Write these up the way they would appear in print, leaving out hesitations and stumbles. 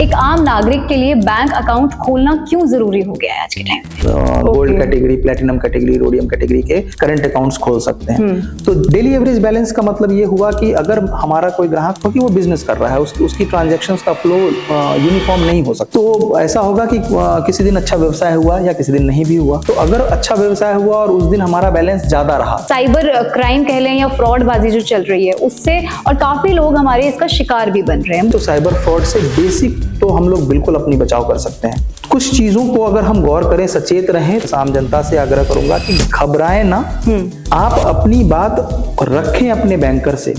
एक आम नागरिक के लिए बैंक अकाउंट खोलना क्यों जरूरी हो गया है आज के टाइम में? Gold category, platinum category, rhodium category के करंट अकाउंट्स खोल सकते हैं। तो डेली एवरेज बैलेंस का मतलब ये हुआ कि अगर हमारा कोई ग्राहक हो कि वो बिजनेस कर रहा है, उसकी ट्रांजैक्शंस का फ्लो यूनिफॉर्म नहीं हो सकता। तो ऐसा होगा कि किसी दिन अच्छा व्यवसाय हुआ या किसी दिन नहीं भी हुआ। तो अगर अच्छा व्यवसाय हुआ और उस दिन हमारा बैलेंस ज्यादा रहा, साइबर क्राइम कह लें या फ्रॉड बाजी जो चल रही है उससे, और काफी लोग हमारे इसका शिकार भी बन रहे हैं। तो साइबर फ्रॉड से बेसिक तो हम लोग बिल्कुल अपनी बचाव कर सकते हैं। कुछ चीजों को अगर हम गौर करें, सचेत रहें, आम जनता से आग्रह करूंगा कि घबराएं ना, आप अपनी बात रखें अपने बैंकर से।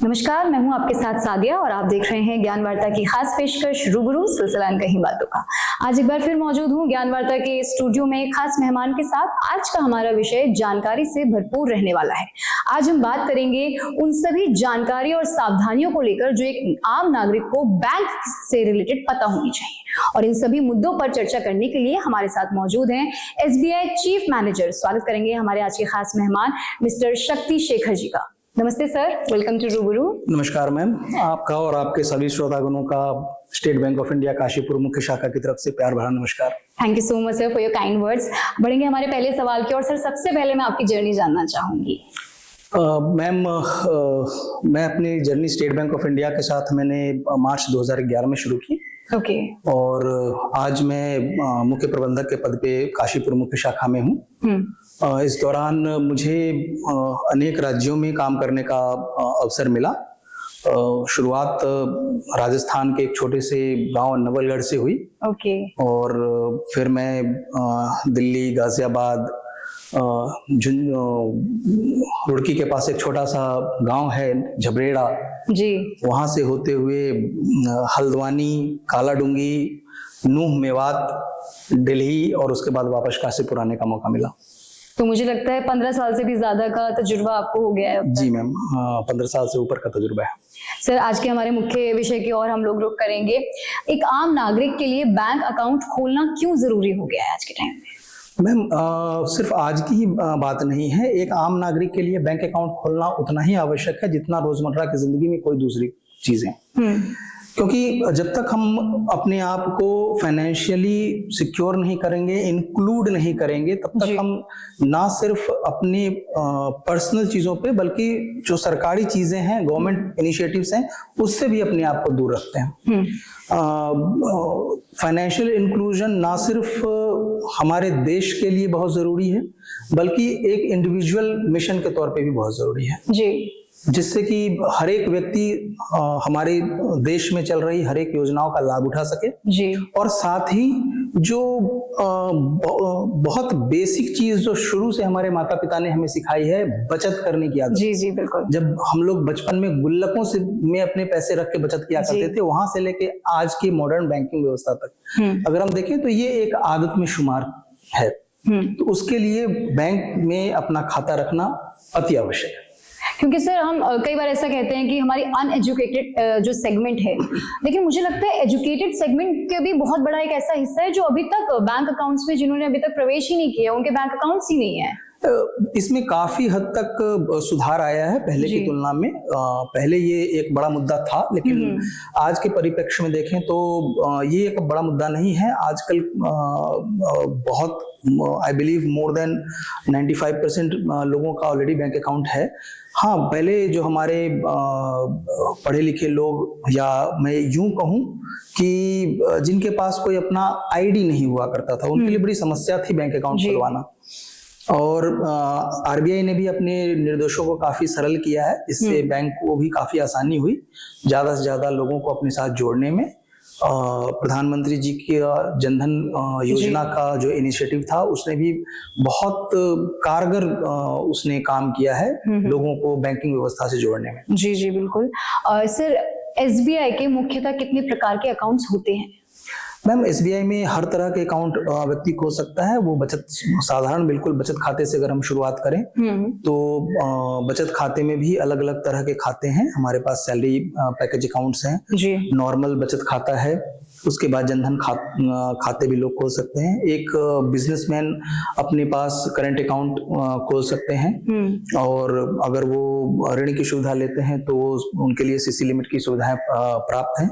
नमस्कार, मैं हूं आपके साथ सादिया और आप देख रहे हैं ज्ञान वार्ता की खास पेशकश रूबरू सिलसिला कहीं बातों का। आज एक बार फिर मौजूद हूं ज्ञान वार्ता के स्टूडियो में एक खास मेहमान के साथ। आज का हमारा विषय जानकारी से भरपूर रहने वाला है। आज हम बात करेंगे उन सभी जानकारी और सावधानियों को लेकर जो एक आम नागरिक को बैंक से रिलेटेड पता होनी चाहिए, और इन सभी मुद्दों पर चर्चा करने के लिए हमारे साथ मौजूद हैं SBI चीफ मैनेजर। स्वागत करेंगे हमारे आज के खास मेहमान मिस्टर शक्ति शेखर जी का। नमस्ते सर, वेलकम टू रूबरू। नमस्कार मैम, आपका और आपके सभी श्रोतागणों का state bank of India Kashipur मुख्य शाखा की तरफ से प्यार भरा नमस्कार। Thank you so much sir for your kind words. बढ़ेंगे हमारे पहले सवाल की ओर। सर, सबसे पहले मैं आपकी जर्नी जानना चाहूंगी। मैम, मैं अपनी journey state bank of India के साथ मैंने मार्च 2011 में शुरू की। ओके। और आज मैं मुख्य प्रबंधक के पद पे काशीपुर मुख्य शाखा में हूँ। इस दौरान मुझे अनेक राज्यों में काम करने का अवसर मिला। शुरुआत राजस्थान के एक छोटे से गांव नवलगढ़ से हुई। ओके। और फिर मैं दिल्ली, गाजियाबाद, रुड़की के पास एक छोटा सा गांव है झबरेड़ा जी, वहां से होते हुए हल्द्वानी, कालाडूंगी, नूह, मेवात, दिल्ली और उसके बाद वापस काशीपुर आने का मौका मिला। तो मुझे लगता है 15 साल से भी ज्यादा का तजुर्बा आपको हो गया है। जी मैम, 15 साल से ऊपर का तजुर्बा है। सर, आज के हमारे मुख्य विषय की ओर हम लोग रुख करेंगे। एक आम नागरिक के लिए बैंक अकाउंट खोलना क्यों जरूरी हो गया है आज के टाइम में? मैम, सिर्फ आज की ही बात नहीं है। एक आम नागरिक के लिए बैंक अकाउंट खोलना उतना ही आवश्यक है जितना रोजमर्रा की जिंदगी में कोई दूसरी चीजें। क्योंकि जब तक हम अपने आप को फाइनेंशियली सिक्योर नहीं करेंगे, इंक्लूड नहीं करेंगे, तब तक हम ना सिर्फ अपने पर्सनल चीजों पे बल्कि जो सरकारी चीजें हैं, गवर्नमेंट इनिशिएटिव्स हैं, उससे भी अपने आप को दूर रखते हैं। फाइनेंशियल इंक्लूजन ना सिर्फ हमारे देश के लिए बहुत जरूरी है बल्कि एक इंडिविजुअल मिशन के तौर पे भी बहुत जरूरी है जी, जिससे कि हर एक व्यक्ति हमारे देश में चल रही हर एक योजनाओं का लाभ उठा सके जी। और साथ ही जो बहुत बेसिक चीज जो शुरू से हमारे माता पिता ने हमें सिखाई है, बचत करने की आदत। जी जी बिल्कुल। जब हम लोग बचपन में गुल्लकों से में अपने पैसे रख के बचत किया करते थे, वहां से लेके आज की मॉडर्न बैंकिंग व्यवस्था तक अगर हम देखें तो ये एक आदत में शुमार है। तो उसके लिए बैंक में अपना खाता रखना अति आवश्यक है। क्योंकि सर, हम कई बार ऐसा कहते हैं कि हमारी अनएजुकेटेड जो सेगमेंट है, लेकिन मुझे लगता है एजुकेटेड सेगमेंट के भी बहुत बड़ा एक ऐसा हिस्सा है जो अभी तक बैंक अकाउंट्स में, जिन्होंने अभी तक प्रवेश ही नहीं किया, उनके बैंक अकाउंट्स ही नहीं है। इसमें काफी हद तक सुधार आया है पहले की तुलना में। पहले ये एक बड़ा मुद्दा था, लेकिन आज के परिप्रेक्ष्य में देखें तो ये एक बड़ा मुद्दा नहीं है। आजकल बहुत, आई बिलीव मोर देन 95% लोगों का ऑलरेडी बैंक अकाउंट है। हाँ, पहले जो हमारे पढ़े लिखे लोग, या मैं यूं कहूं कि जिनके पास कोई अपना आईडी नहीं हुआ करता था, उनके लिए बड़ी समस्या थी बैंक अकाउंट खुलवाना। और आरबीआई ने भी अपने निर्देशों को काफी सरल किया है, इससे बैंक को भी काफी आसानी हुई ज्यादा से ज्यादा लोगों को अपने साथ जोड़ने में। प्रधानमंत्री जी की जनधन योजना का जो इनिशिएटिव था, उसने भी बहुत कारगर उसने काम किया है लोगों को बैंकिंग व्यवस्था से जोड़ने में। जी जी बिल्कुल। सर, एसबीआई के मुख्यतः कितने प्रकार के अकाउंट्स होते हैं? मैम एसबीआई में हर तरह के अकाउंट व्यक्ति खोल सकता है। वो बचत साधारण बिल्कुल बचत खाते से अगर हम शुरुआत करें तो बचत खाते में भी अलग अलग तरह के खाते हैं। हमारे पास सैलरी पैकेज अकाउंट्स हैं जी, नॉर्मल बचत खाता है, उसके बाद जनधन खाते भी लोग खोल सकते हैं। एक बिजनेसमैन अपने पास करंट अकाउंट खोल सकते हैं और अगर वो ऋण की सुविधा लेते हैं तो उनके लिए सीसी लिमिट की सुविधाएं प्राप्त हैं।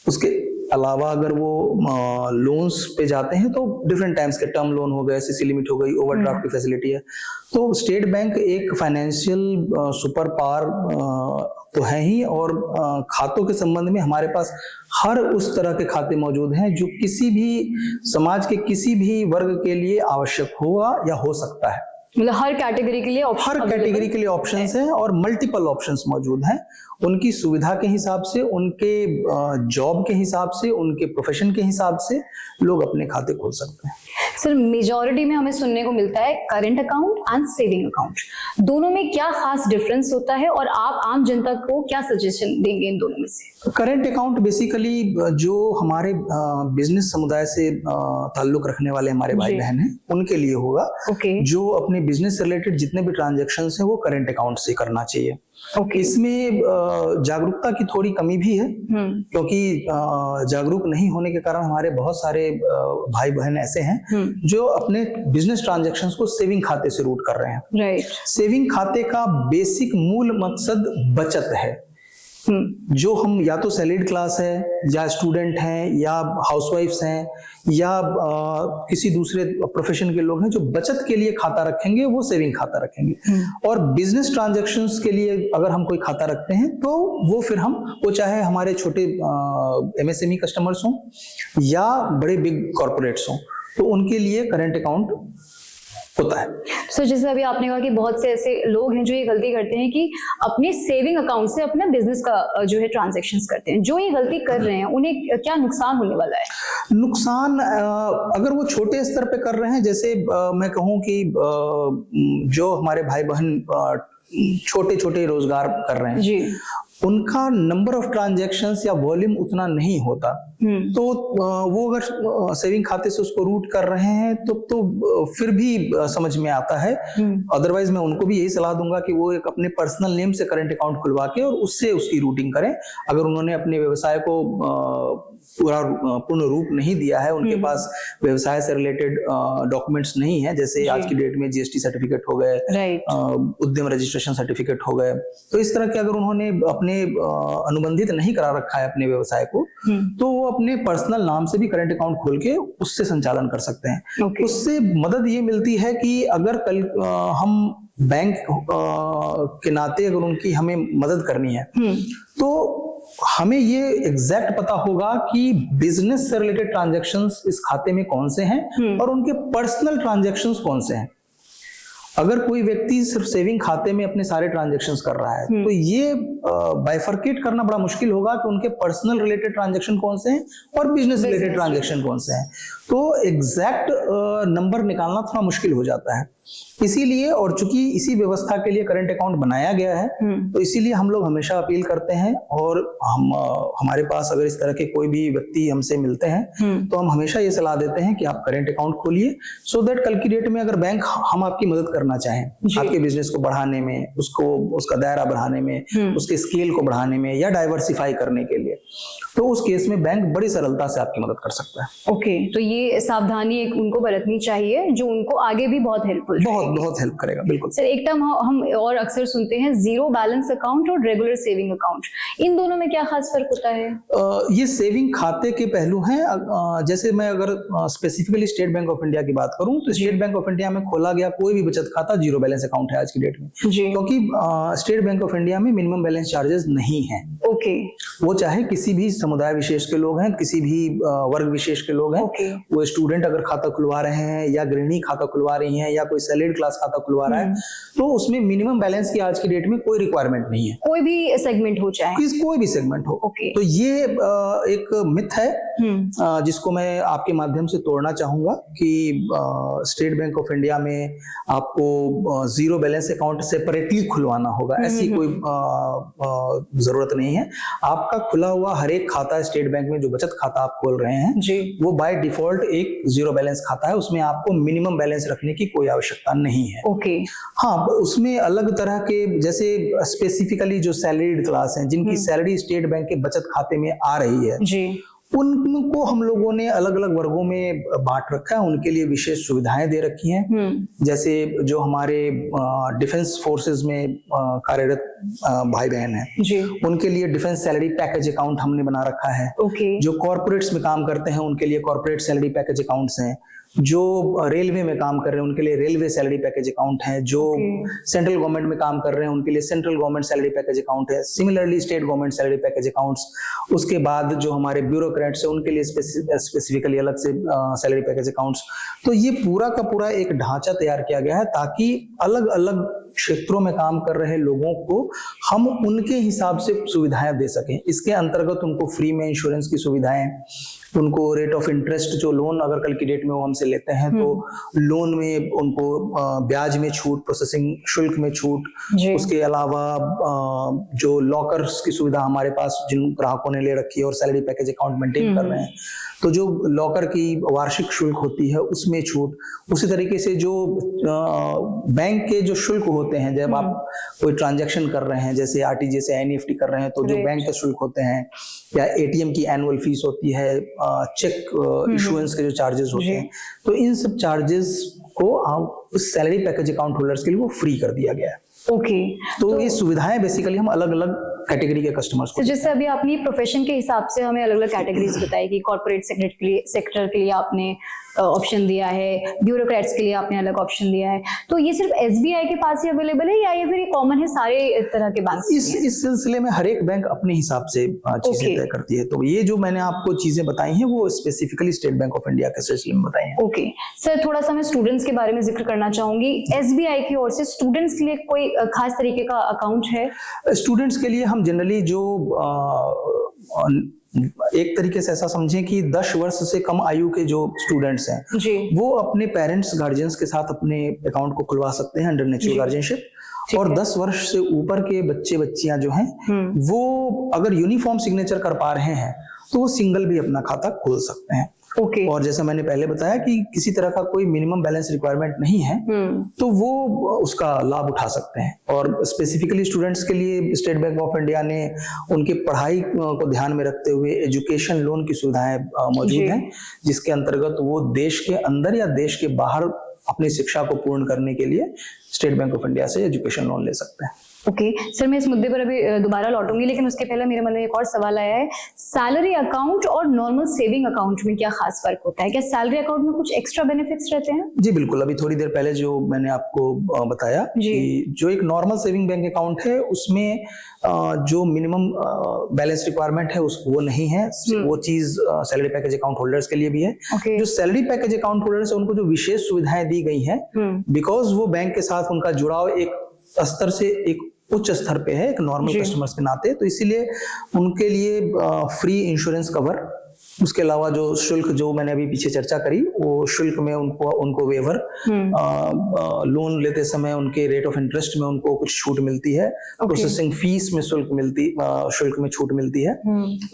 उसके अलावा अगर वो लोन्स पे जाते हैं तो डिफरेंट टाइम्स के टर्म लोन हो गए, सीसी लिमिट हो गई, ओवरड्राफ्ट की फैसिलिटी है। तो स्टेट बैंक एक फाइनेंशियल सुपर पावर तो है ही, और खातों के संबंध में हमारे पास हर उस तरह के खाते मौजूद हैं जो किसी भी समाज के किसी भी वर्ग के लिए आवश्यक होगा या हो सकता है। मतलब हर कैटेगरी के लिए ऑप्शंस हैं और मल्टीपल ऑप्शंस मौजूद हैं। उनकी सुविधा के हिसाब से, उनके जॉब के हिसाब से, उनके प्रोफेशन के हिसाब से लोग अपने खाते खोल सकते हैं। सर मेजॉरिटी में हमें सुनने को मिलता है current account and saving account, दोनों में क्या खास डिफरेंस होता है और आप आम जनता को क्या सजेशन देंगे इन दोनों में से? करंट अकाउंट बेसिकली जो हमारे बिजनेस समुदाय से ताल्लुक रखने वाले हमारे भाई बहन हैं उनके लिए होगा। जो अपने बिजनेस से रिलेटेड जितने भी ट्रांजैक्शंस हैं वो करंट अकाउंट से करना चाहिए। इसमें जागरूकता की थोड़ी कमी भी है, क्योंकि जागरूक नहीं होने के कारण हमारे बहुत सारे भाई बहन ऐसे हैं जो अपने बिजनेस ट्रांजैक्शंस को सेविंग खाते से रूट कर रहे हैं। सेविंग खाते का बेसिक मूल मकसद बचत है। जो हम या तो सैलरीड क्लास है या स्टूडेंट हैं या हाउसवाइफ्स हैं या किसी दूसरे प्रोफेशन के लोग हैं जो बचत के लिए खाता रखेंगे वो सेविंग खाता रखेंगे। और बिजनेस ट्रांजैक्शंस के लिए अगर हम कोई खाता रखते हैं तो वो फिर वो चाहे हमारे छोटे एमएसएमई कस्टमर्स हों या बड़े बिग कॉर्पोरेट्स हों, तो उनके लिए करंट अकाउंट होता है। सर जैसे अभी आपने कहा कि बहुत से ऐसे लोग हैं जो ये गलती करते हैं कि अपने सेविंग अकाउंट से अपना बिजनेस का जो है ट्रांजैक्शंस करते हैं। जो ये गलती कर रहे हैं उन्हें क्या नुकसान होने वाला है? नुकसान अगर वो छोटे स्तर पे कर रहे हैं, जैसे मैं कहूँ कि जो हमारे भाई बहन छोटे छोटे रोजगार कर रहे हैं जी, उनका नंबर ऑफ ट्रांजैक्शंस या वॉल्यूम उतना नहीं होता, तो वो अगर सेविंग खाते से उसको रूट कर रहे हैं तो फिर भी समझ में आता है। अदरवाइज मैं उनको भी यही सलाह दूंगा कि वो एक अपने पर्सनल नेम से करंट अकाउंट खुलवा के और उससे उसकी रूटिंग करें। अगर उन्होंने अपने व्यवसाय को पूर्ण रूप नहीं दिया है, उनके पास व्यवसाय से रिलेटेड डॉक्यूमेंट्स नहीं है, जैसे आज की डेट में जीएसटी सर्टिफिकेट हो गए, उद्यम रजिस्ट्रेशन सर्टिफिकेट हो गए, तो इस तरह के अगर उन्होंने अपने अनुबंधित नहीं करा रखा है अपने व्यवसाय को, तो वो अपने पर्सनल नाम से भी करंट अकाउंट खोल के उससे संचालन कर सकते हैं। उससे मदद ये मिलती है कि अगर कल हम बैंक के नाते अगर उनकी हमें मदद करनी है तो हमें ये एग्जैक्ट पता होगा कि बिजनेस से रिलेटेड ट्रांजैक्शंस इस खाते में कौन से हैं और उनके पर्सनल ट्रांजैक्शंस कौन से हैं। अगर कोई व्यक्ति सिर्फ सेविंग खाते में अपने सारे ट्रांजैक्शंस कर रहा है तो ये बाइफरकेट करना बड़ा मुश्किल होगा कि उनके पर्सनल रिलेटेड ट्रांजैक्शन कौन से हैं और बिजनेस रिलेटेड ट्रांजैक्शन कौन से हैं। तो एग्जैक्ट नंबर निकालना थोड़ा मुश्किल हो जाता है। इसीलिए, और चूंकि इसी व्यवस्था के लिए करंट अकाउंट बनाया गया है, तो इसीलिए हम लोग हमेशा अपील करते हैं और हमारे पास अगर इस तरह के कोई भी व्यक्ति हमसे मिलते हैं तो हम हमेशा ये सलाह देते हैं कि आप करंट अकाउंट खोलिए, सो दैट कल की डेट में अगर बैंक हम आपकी मदद करना चाहें आपके बिजनेस को बढ़ाने में, उसका दायरा बढ़ाने में, उसके स्केल को बढ़ाने में या डाइवर्सिफाई करने के लिए, तो उस केस में बैंक बड़ी सरलता से आपकी मदद कर सकता है। ओके, तो ये सावधानी एक उनको बरतनी चाहिए जो उनको आगे भी बहुत हेल्पफुल, बहुत हेल्प करेगा। बिल्कुल सर, एक टर्म हम और अक्सर सुनते हैं जीरो बैलेंस अकाउंट और रेगुलर सेविंग अकाउंट, इन दोनों में क्या खास फर्क होता है? ये सेविंग खाते के पहलू हैं। जैसे मैं अगर specifically state bank of India की बात करूं तो स्टेट बैंक ऑफ इंडिया में खोला गया कोई भी बचत खाता जीरो बैलेंस अकाउंट है आज की डेट में, क्योंकि स्टेट बैंक ऑफ इंडिया में मिनिमम बैलेंस चार्जेस नहीं है। ओके, वो चाहे किसी भी समुदाय विशेष के लोग हैं, किसी भी वर्ग विशेष के लोग हैं, वो स्टूडेंट अगर खाता खुलवा रहे हैं या गृहिणी खाता खुलवा रही हैं या कोई सैलरीड क्लास खाता खुलवा रहा है, तो उसमें मिनिमम बैलेंस की आज की डेट में कोई रिक्वायरमेंट नहीं है, कोई भी सेगमेंट हो चाहे, कोई भी सेगमेंट हो। तो ये एक मिथ है जिसको मैं आपके माध्यम से तोड़ना चाहूंगा कि स्टेट बैंक ऑफ इंडिया में आपको जीरो बैलेंस अकाउंट सेपरेटली खुलवाना होगा, ऐसी कोई जरूरत नहीं है। आपका खुला हुआ हर एक खाता स्टेट बैंक में जो बचत खाता आप खोल रहे हैं जी वो बाय डिफॉल्ट एक जीरो बैलेंस खाता है, उसमें आपको मिनिमम बैलेंस रखने की कोई आवश्यकता नहीं है। ओके हाँ, उसमें अलग तरह के जैसे स्पेसिफिकली जो सैलरीड क्लास हैं, जिनकी सैलरी स्टेट बैंक के बचत खाते में आ रही है, जी उनको हम लोगों ने अलग अलग वर्गों में बांट रखा है, उनके लिए विशेष सुविधाएं दे रखी हैं। जैसे जो हमारे डिफेंस फोर्सेस में कार्यरत भाई बहन हैं जी उनके लिए डिफेंस सैलरी पैकेज अकाउंट हमने बना रखा है। ओके जो कॉर्पोरेट्स में काम करते हैं उनके लिए कॉर्पोरेट सैलरी पैकेज अकाउंट्स हैं। जो रेलवे में काम कर रहे हैं उनके लिए रेलवे सैलरी पैकेज अकाउंट है। जो सेंट्रल गवर्नमेंट में काम कर रहे हैं उनके लिए central government salary package account है। Similarly state government salary package accounts. उसके बाद जो हमारे ब्यूरोक्रेट्स हैं उनके लिए स्पेसिफिकली अलग से सैलरी पैकेज अकाउंट्स। तो ये पूरा का पूरा एक ढांचा तैयार किया गया है ताकि अलग अलग क्षेत्रों में काम कर रहे लोगों को हम उनके हिसाब से सुविधाएं दे सकें। इसके अंतर्गत उनको फ्री में इंश्योरेंस की सुविधाएं, उनको रेट ऑफ इंटरेस्ट जो लोन अगर कल की डेट में वो हमसे लेते हैं तो लोन में उनको ब्याज में छूट, प्रोसेसिंग शुल्क में छूट। उसके अलावा जो लॉकर्स की सुविधा हमारे पास जिन ग्राहकों ने ले रखी है और सैलरी पैकेज अकाउंट मेंटेन कर रहे हैं तो जो लॉकर की वार्षिक शुल्क होती है उसमें छूट। उसी तरीके से जो बैंक के जो शुल्क होते हैं जब आप कोई ट्रांजैक्शन कर रहे हैं, जैसे आरटीजीएस या एनईएफटी कर रहे हैं तो जो बैंक के शुल्क होते हैं या एटीएम की एनुअल फीस होती है, चेक इशुएंस के जो चार्जेस होते हैं, तो इन सब चार्जेस को आप उस सैलरी पैकेज अकाउंट होल्डर्स के लिए वो फ्री कर दिया गया है। ओके तो ये सुविधाएं बेसिकली हम अलग अलग कैटेगरी के कस्टमर्स को, जैसे अभी आपने प्रोफेशन के हिसाब से हमें अलग अलग कैटेगरीज बताई कि कॉर्पोरेट सेक्टर के लिए आपने ऑप्शन दिया है, ब्यूरोक्रेट्स के लिए आपने अलग ऑप्शन दिया है, तो ये सिर्फ एसबीआई के पास ही अवेलेबल है या ये फिर कॉमन है सारे तरह के बैंक? इस सिलसिले में हर एक बैंक अपने हिसाब से चीजें तय करती है। तो ये जो मैंने आपको चीजें बताई हैं वो specifically state bank of India के सिलसिले में बताई हैं। ओके सर, थोड़ा सा मैं स्टूडेंट्स के बारे में जिक्र करना चाहूंगी। एसबीआई की ओर से स्टूडेंट्स के लिए कोई खास तरीके का अकाउंट है? स्टूडेंट्स के लिए हम जनरली जो एक तरीके से ऐसा समझें कि 10 वर्ष से कम आयु के जो स्टूडेंट्स हैं जी वो अपने पेरेंट्स गार्जियंस के साथ अपने अकाउंट को खुलवा सकते हैं अंडर नेचुरल गार्जियनशिप। और 10 वर्ष से ऊपर के बच्चे बच्चियां जो हैं वो अगर यूनिफॉर्म सिग्नेचर कर पा रहे हैं तो वो सिंगल भी अपना खाता खोल सकते हैं। ओके और जैसा मैंने पहले बताया कि किसी तरह का कोई मिनिमम बैलेंस रिक्वायरमेंट नहीं है तो वो उसका लाभ उठा सकते हैं। और स्पेसिफिकली स्टूडेंट्स के लिए स्टेट बैंक ऑफ इंडिया ने उनकी पढ़ाई को ध्यान में रखते हुए एजुकेशन लोन की सुविधाएं मौजूद हैं, जिसके अंतर्गत वो देश के अंदर या देश के बाहर अपनी शिक्षा को पूर्ण करने के लिए स्टेट बैंक ऑफ इंडिया से एजुकेशन लोन ले सकते हैं। ओके सर, मैं इस मुद्दे पर अभी दोबारा लौटूंगी, लेकिन उसके पहले मेरे मन में एक और सवाल आया है। सैलरी अकाउंट और नॉर्मल सेविंग अकाउंट में क्या खास फर्क होता है? क्या सैलरी अकाउंट में कुछ एक्स्ट्रा बेनिफिट्स रहते हैं? जी बिल्कुल, अभी थोड़ी देर पहले जो मैंने आपको बताया कि जो एक नॉर्मल सेविंग बैंक अकाउंट है उसमें जो मिनिमम बैलेंस रिक्वायरमेंट है वो नहीं है। वो चीज सैलरी पैकेज अकाउंट होल्डर्स के लिए भी है। जो सैलरी पैकेज अकाउंट होल्डर्स है उनको जो विशेष सुविधाएं दी गई हैं बिकॉज वो बैंक के साथ उनका जुड़ाव एक स्तर से एक उच्च स्तर पे है, एक नॉर्मल कस्टमर्स के नाते, तो इसीलिए उनके लिए फ्री इंश्योरेंस कवर, उसके अलावा जो शुल्क जो मैंने अभी पीछे चर्चा करी वो शुल्क में उनको वेवर, लोन लेते समय उनके रेट ऑफ इंटरेस्ट में उनको कुछ छूट मिलती है, प्रोसेसिंग फीस में शुल्क में छूट मिलती है,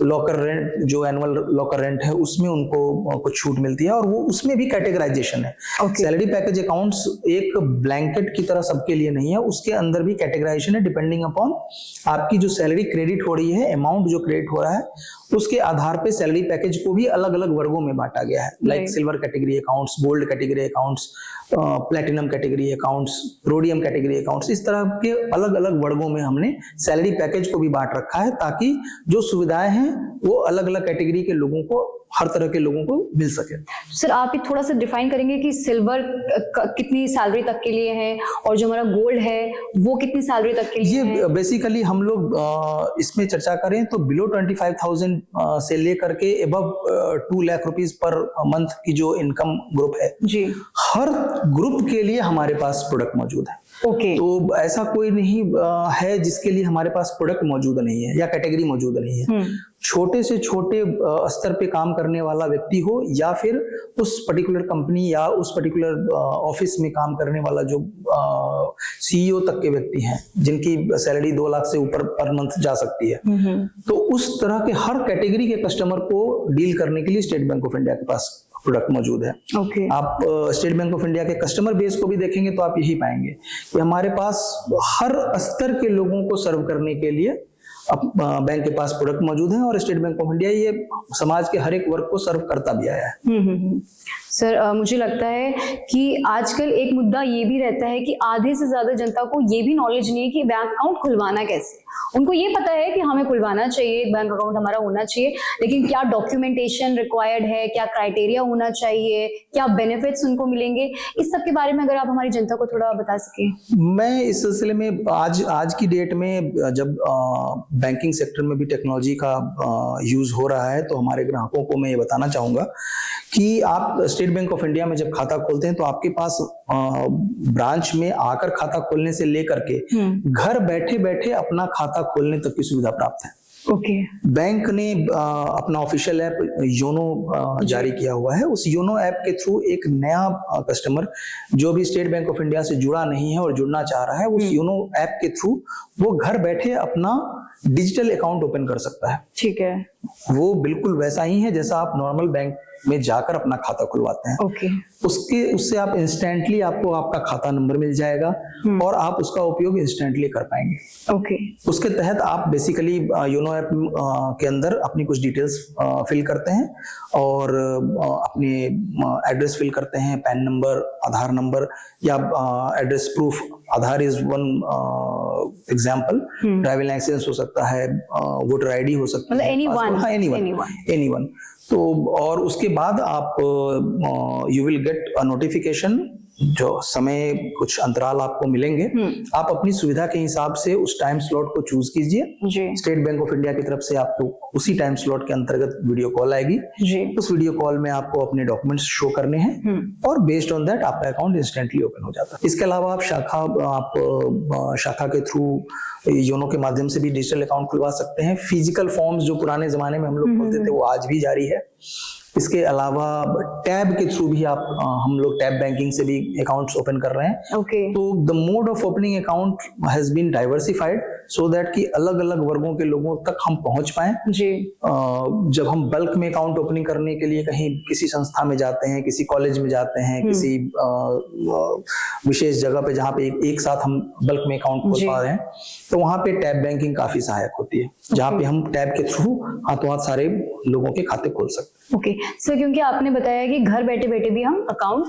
लॉकर रेंट जो एनुअल लॉकर रेंट है उसमें उनको कुछ छूट मिलती है। और वो उसमें भी कैटेगराइजेशन है। सैलरी पैकेज अकाउंट्स एक ब्लैंकेट की तरह सबके लिए नहीं है, उसके अंदर भी कैटेगराइजेशन है डिपेंडिंग अपॉन आपकी जो सैलरी क्रेडिट हो रही है, अमाउंट जो क्रेडिट हो रहा है उसके आधार पे सैलरी पैकेज को भी अलग अलग वर्गों में बांटा गया है। Like silver category accounts, gold category accounts, platinum category accounts, rhodium category accounts, इस तरह के अलग अलग वर्गों में हमने सैलरी पैकेज को भी बांट रखा है ताकि जो सुविधाएं हैं वो अलग अलग कैटेगरी के लोगों को, हर तरह के लोगों को मिल सके। सर आप थोड़ा सा डिफाइन करेंगे कि सिल्वर कितनी सैलरी तक के लिए है और जो हमारा गोल्ड है वो कितनी सैलरी तक के लिए है? ये बेसिकली हम लोग इसमें चर्चा करें तो बिलो 25,000 से लेकर के above 2 lakh rupees per month की जो इनकम ग्रुप है जी, हर ग्रुप के लिए हमारे पास प्रोडक्ट मौजूद है। ओके। तो ऐसा कोई नहीं है जिसके लिए हमारे पास प्रोडक्ट मौजूद नहीं है या कैटेगरी मौजूद नहीं है। छोटे से छोटे स्तर पे काम करने वाला व्यक्ति हो या फिर उस पर्टिकुलर कंपनी या उस पर्टिकुलर ऑफिस में काम करने वाला जो सीईओ तक के व्यक्ति हैं जिनकी सैलरी 2 लाख से ऊपर पर मंथ जा सकती है, तो उस तरह के हर कैटेगरी के कस्टमर को डील करने के लिए स्टेट बैंक ऑफ इंडिया के पास प्रोडक्ट मौजूद है। ओके। आप स्टेट बैंक ऑफ इंडिया के कस्टमर बेस को भी देखेंगे तो आप यही पाएंगे कि हमारे पास हर स्तर के लोगों को सर्व करने के लिए बैंक के पास प्रोडक्ट मौजूद है और स्टेट बैंक ऑफ इंडिया ये समाज के हर एक वर्ग को सर्व करता भी आया है। सर मुझे लगता है कि आजकल एक मुद्दा ये भी रहता है कि आधे से ज्यादा जनता को ये भी नॉलेज नहीं है कि बैंक अकाउंट खुलवाना कैसे। उनको ये पता है कि हमें खुलवाना चाहिए, बैंक अकाउंट हमारा होना चाहिए, लेकिन क्या डॉक्यूमेंटेशन रिक्वायर्ड है, क्या क्राइटेरिया होना चाहिए, क्या बेनिफिट्स उनको मिलेंगे, इस सब के बारे में अगर आप हमारी जनता को थोड़ा बता सकें। मैं इस सिलसिले में आज की डेट में जब बैंकिंग सेक्टर में भी टेक्नोलॉजी का यूज हो रहा है तो हमारे ग्राहकों को मैं ये बताना चाहूंगा कि आप स्टेट बैंक ऑफ इंडिया में जब खाता खोलते हैं तो आपके पास ब्रांच में आकर खाता खोलने से लेकर के घर बैठे बैठे अपना खाता खोलने तक की सुविधा प्राप्त है। ओके। बैंक ने अपना ऑफिशियल ऐप योनो जारी किया हुआ है। उस योनो ऐप के थ्रू एक नया कस्टमर जो भी स्टेट बैंक ऑफ इंडिया से जुड़ा नहीं है और जुड़ना चाह रहा है, उस योनो ऐप के थ्रू वो घर बैठे अपना डिजिटल अकाउंट ओपन कर सकता है। ठीक है। वो बिल्कुल वैसा ही है जैसा आप नॉर्मल बैंक में जाकर अपना खाता खुलवाते हैं। ओके। उससे आप इंस्टेंटली आपको आपका खाता नंबर मिल जाएगा और आप उसका उपयोग इंस्टेंटली कर पाएंगे। ओके। उसके तहत आप बेसिकली योनो ऐप के अंदर अपनी कुछ डिटेल्स फिल करते हैं और अपने एड्रेस फिल करते हैं, पैन नंबर, आधार नंबर या address proof. Aadhaar is one example, driving licence हो सकता है, वोटर आईडी हो सकता है, एनीवन। तो और उसके बाद आप you will get a notification, जो समय कुछ अंतराल आपको मिलेंगे। आप अपनी सुविधा के हिसाब से उस टाइम स्लॉट को चूज कीजिए। स्टेट बैंक ऑफ इंडिया की तरफ से आपको उसी टाइम स्लॉट के अंतर्गत वीडियो कॉल आएगी। उस वीडियो कॉल में आपको अपने डॉक्यूमेंट्स शो करने हैं और बेस्ड ऑन दैट आपका अकाउंट इंस्टेंटली ओपन हो जाता है। इसके अलावा आप शाखा के थ्रू योनो के माध्यम से भी डिजिटल अकाउंट खुलवा सकते हैं। फिजिकल फॉर्म्स जो पुराने जमाने में हम लोग खोलते थे वो आज भी जारी है। इसके अलावा टैब के थ्रू भी हम लोग टैब बैंकिंग से भी अकाउंट्स ओपन कर रहे हैं। तो the mode of opening account has been diversified so that कि अलग अलग वर्गों के लोगों तक हम पहुंच पाए। जब हम बल्क में अकाउंट ओपनिंग करने के लिए कहीं किसी संस्था में जाते हैं, किसी कॉलेज में जाते हैं, किसी विशेष जगह पे जहाँ पे एक साथ हम बल्क में अकाउंट खोल पा रहे हैं, तो वहां पे टैब बैंकिंग काफी सहायक होती है, जहाँ पे हम टैब के थ्रू हाथों हाथ सारे लोगों के खाते खोल सकते हैं। ओके सर, क्योंकि आपने बताया कि घर बैठे बैठे भी हम अकाउंट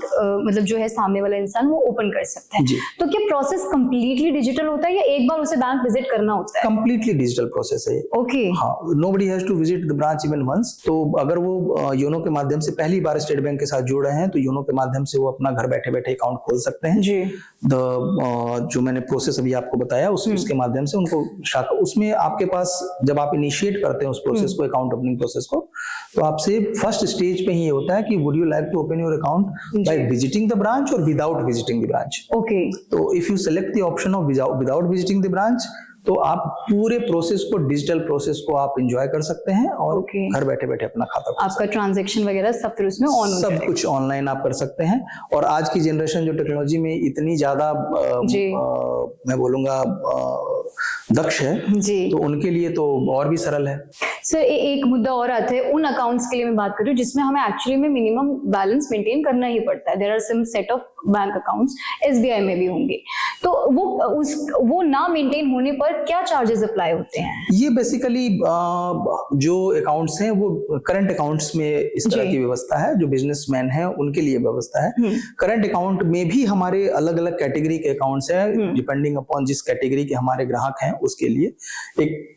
मतलब जो है सामने वाला इंसान वो ओपन कर सकता है, तो क्या प्रोसेस कंप्लीटली डिजिटल होता है या एक बार उसे बैंक विजिट करना होता है? कंप्लीटली डिजिटल प्रोसेस है। ओके। हाँ, nobody has to visit the branch even once. तो अगर वो योनो के माध्यम से पहली बार स्टेट बैंक के साथ जुड़ रहे हैं तो योनो के माध्यम से वो अपना घर बैठे बैठे अकाउंट खोल सकते हैं जी। जो मैंने प्रोसेस अभी आपको बताया उसके माध्यम से उनको शाखा, उसमें आपके पास जब आप इनिशिएट करते हैं उस प्रोसेस को, अकाउंट ओपनिंग प्रोसेस को, तो आपसे फर्स्ट स्टेज पे ही ये होता है कि would you like to open your account by visiting the branch और without visiting the branch. Okay. तो if you select the option of without visiting the branch तो आप पूरे प्रोसेस को, डिजिटल प्रोसेस को आप एंजॉय कर सकते हैं और घर बैठे बैठे अपना खाता आपका ट्रांजैक्शन वगैरह सब फिर उसमें ऑन, सब कुछ ऑनलाइन आप कर सकते हैं। और आज की जनरेशन जो टेक्नोलॉजी में इतनी ज्यादा मैं बोलूंगा दक्ष है जी, तो उनके लिए तो और भी सरल है। सर एक मुद्दा और आता है उन अकाउंट्स के लिए मैं बात कर रही हूँ जिसमें हमें एक्चुअली में मिनिमम बैलेंस मेंटेन करना ही पड़ता है। There are some set of bank accounts, SBI में भी होंगे, तो वो ना मेंटेन होने पर क्या चार्जेस अप्लाई होते हैं? ये बेसिकली जो अकाउंट्स हैं वो करंट अकाउंट्स में इस तरह की व्यवस्था है, जो बिजनेसमैन है उनके लिए व्यवस्था है। करंट अकाउंट में भी हमारे अलग अलग कैटेगरी के अकाउंट्स हैं, डिपेंडिंग अपॉन जिस कैटेगरी के हमारे ग्राहक हैं उसके लिए। एक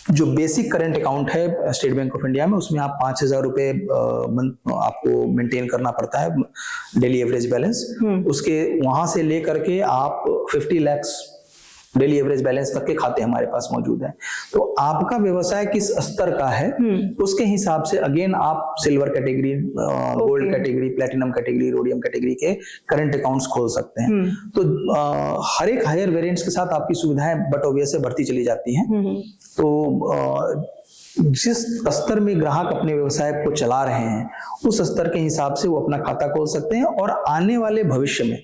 जो बेसिक करंट अकाउंट है स्टेट बैंक ऑफ इंडिया में, उसमें आप 5,000 रुपए आपको मेंटेन करना पड़ता है डेली एवरेज बैलेंस। उसके वहां से लेकर के आप 50 लाख डेली एवरेज बैलेंस तक के खाते हमारे पास मौजूद हैं। तो आपका व्यवसाय किस स्तर का है उसके हिसाब से अगेन आप silver category, gold category, platinum category, rhodium category के करंट अकाउंट्स खोल सकते हैं। तो हर एक हायर वेरिएंट्स के साथ आपकी सुविधाएं बट ऑब्वियसली बढ़ती चली जाती हैं। तो जिस स्तर में ग्राहक अपने व्यवसाय को चला रहे हैं उस स्तर के हिसाब से वो अपना खाता खोल सकते हैं, और आने वाले भविष्य में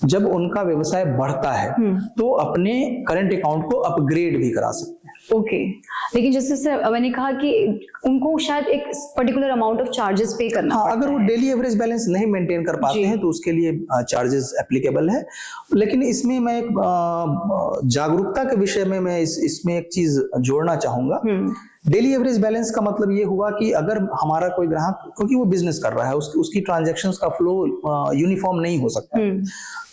जब उनका व्यवसाय बढ़ता है तो अपने करंट अकाउंट को अपग्रेड भी करा सकते हैं। ओके लेकिन जैसे सर मैंने कहा कि उनको शायद एक पर्टिकुलर अमाउंट ऑफ चार्जेस पे करना पड़ता अगर वो डेली एवरेज बैलेंस नहीं मेंटेन कर पाते हैं तो उसके लिए चार्जेस एप्लीकेबल है। लेकिन इसमें मैं जागरूकता के विषय में मैं इसमें एक चीज जोड़ना चाहूंगा। डेली एवरेज बैलेंस का मतलब ये हुआ कि अगर हमारा कोई ग्राहक, क्योंकि वो बिजनेस कर रहा है, उसकी ट्रांजैक्शंस का फ्लो यूनिफॉर्म नहीं हो सकता,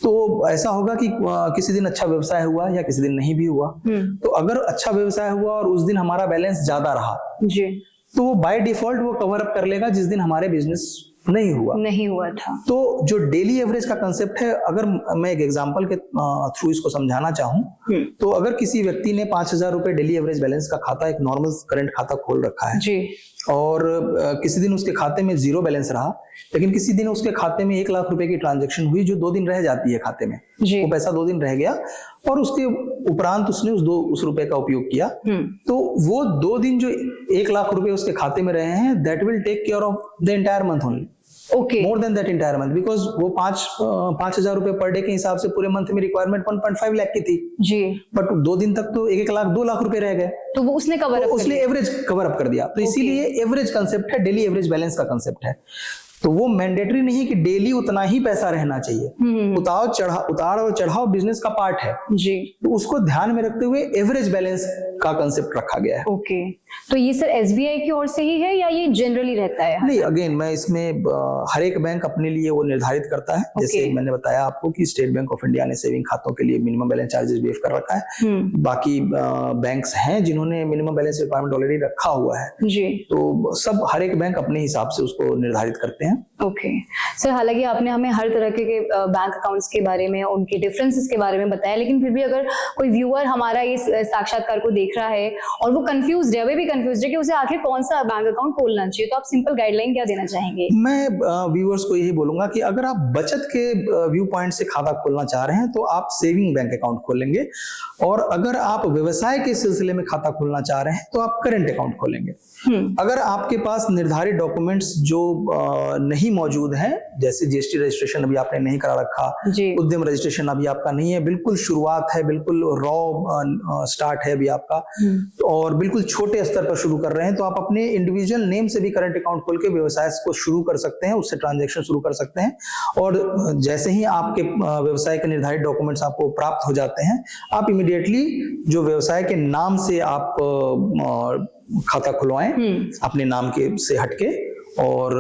तो ऐसा होगा कि किसी दिन अच्छा व्यवसाय हुआ या किसी दिन नहीं भी हुआ। तो अगर अच्छा व्यवसाय हुआ और उस दिन हमारा बैलेंस ज्यादा रहा जी, तो वो बाय डिफॉल्ट वो कवर अप कर लेगा जिस दिन हमारे बिजनेस नहीं हुआ था। तो जो डेली एवरेज का कंसेप्ट है, अगर मैं एक एग्जांपल के थ्रू इसको समझाना चाहूं, तो अगर किसी व्यक्ति ने 5,000 रुपए डेली एवरेज बैलेंस का खाता, एक नॉर्मल करंट खाता खोल रखा है जी, और किसी दिन उसके खाते में 0 बैलेंस रहा, लेकिन किसी दिन उसके खाते में 1 लाख रुपए की ट्रांजैक्शन हुई जो 2 दिन रह जाती है खाते में, वो पैसा 2 दिन रह गया और उसके उपरांत उसने उस रुपए का उपयोग किया, तो वो 2 दिन जो 1 लाख रुपए उसके खाते में रहे हैं, that will take care of the entire month only. Okay, more than that entire month, because वो 5,000 रुपए पर डे के हिसाब से पूरे मंथ में रिक्वायरमेंट 1.5 लाख की थी जी, बट 2 दिन तक तो 1 लाख 2 लाख रुपए रह गए, तो वो उसने एवरेज कवर अप कर दिया। तो इसीलिए एवरेज कंसेप्ट है, डेली एवरेज बैलेंस का कंसेप्ट है। तो वो मैंडेटरी नहीं कि डेली उतना ही पैसा रहना चाहिए, उतार और चढ़ाव बिजनेस का पार्ट है जी, तो उसको ध्यान में रखते हुए एवरेज बैलेंस का कंसेप्ट रखा गया है। ओके, तो ये सर एसबीआई की ओर से ही है या ये जनरली रहता है? नहीं, अगेन मैं इसमें हर एक बैंक अपने लिए वो निर्धारित करता है। जैसे मैंने बताया आपको कि स्टेट बैंक ऑफ इंडिया ने सेविंग खातों के लिए मिनिमम बैलेंस चार्जेस वेव कर रखा है, बाकी बैंक्स हैं जिन्होंने मिनिमम बैलेंस रिक्वायरमेंट ऑलरेडी रखा हुआ है जी, तो सब हर एक बैंक अपने हिसाब से उसको निर्धारित करते हैं। ओके सर, हालांकि आपने हमें हर तरह के बैंक अकाउंट्स के बारे में, उनके डिफरेंसेस के बारे में बताया, लेकिन फिर भी अगर कोई व्यूअर हमारा इस साक्षात्कार को देख रहा है और वो कंफ्यूज्ड है, अभी भी कंफ्यूज्ड है कि उसे आखिर कौन सा बैंक अकाउंट खोलना चाहिए, तो आप सिंपल गाइडलाइन क्या देना चाहेंगे? मैं व्यूअर्स को यही बोलूंगा कि अगर आप बचत के व्यू पॉइंट से खाता खोलना चाह रहे हैं तो आप सेविंग बैंक अकाउंट खोलेंगे, और अगर आप व्यवसाय के सिलसिले में खाता खोलना चाह रहे हैं तो आप करंट अकाउंट खोलेंगे। अगर आपके पास निर्धारित डॉक्यूमेंट्स जो नहीं मौजूद हैं, जैसे जीएसटी रजिस्ट्रेशन अभी आपने नहीं करा रखा, उद्यम रजिस्ट्रेशन अभी आपका नहीं है, बिल्कुल शुरुआत है, बिल्कुल रॉ स्टार्ट है अभी आपका, और बिल्कुल छोटे स्तर पर शुरू कर रहे हैं, तो आप अपने इंडिविजुअल नेम से भी करंट अकाउंट खोल के व्यवसाय को शुरू कर सकते हैं, उससे ट्रांजैक्शन शुरू कर सकते हैं। और जैसे ही आपके व्यवसाय के निर्धारित डॉक्यूमेंट्स आपको प्राप्त हो जाते हैं, आप इमीडिएटली जो व्यवसाय के नाम से आप खाता खुलवाएं अपने नाम के से हटके, और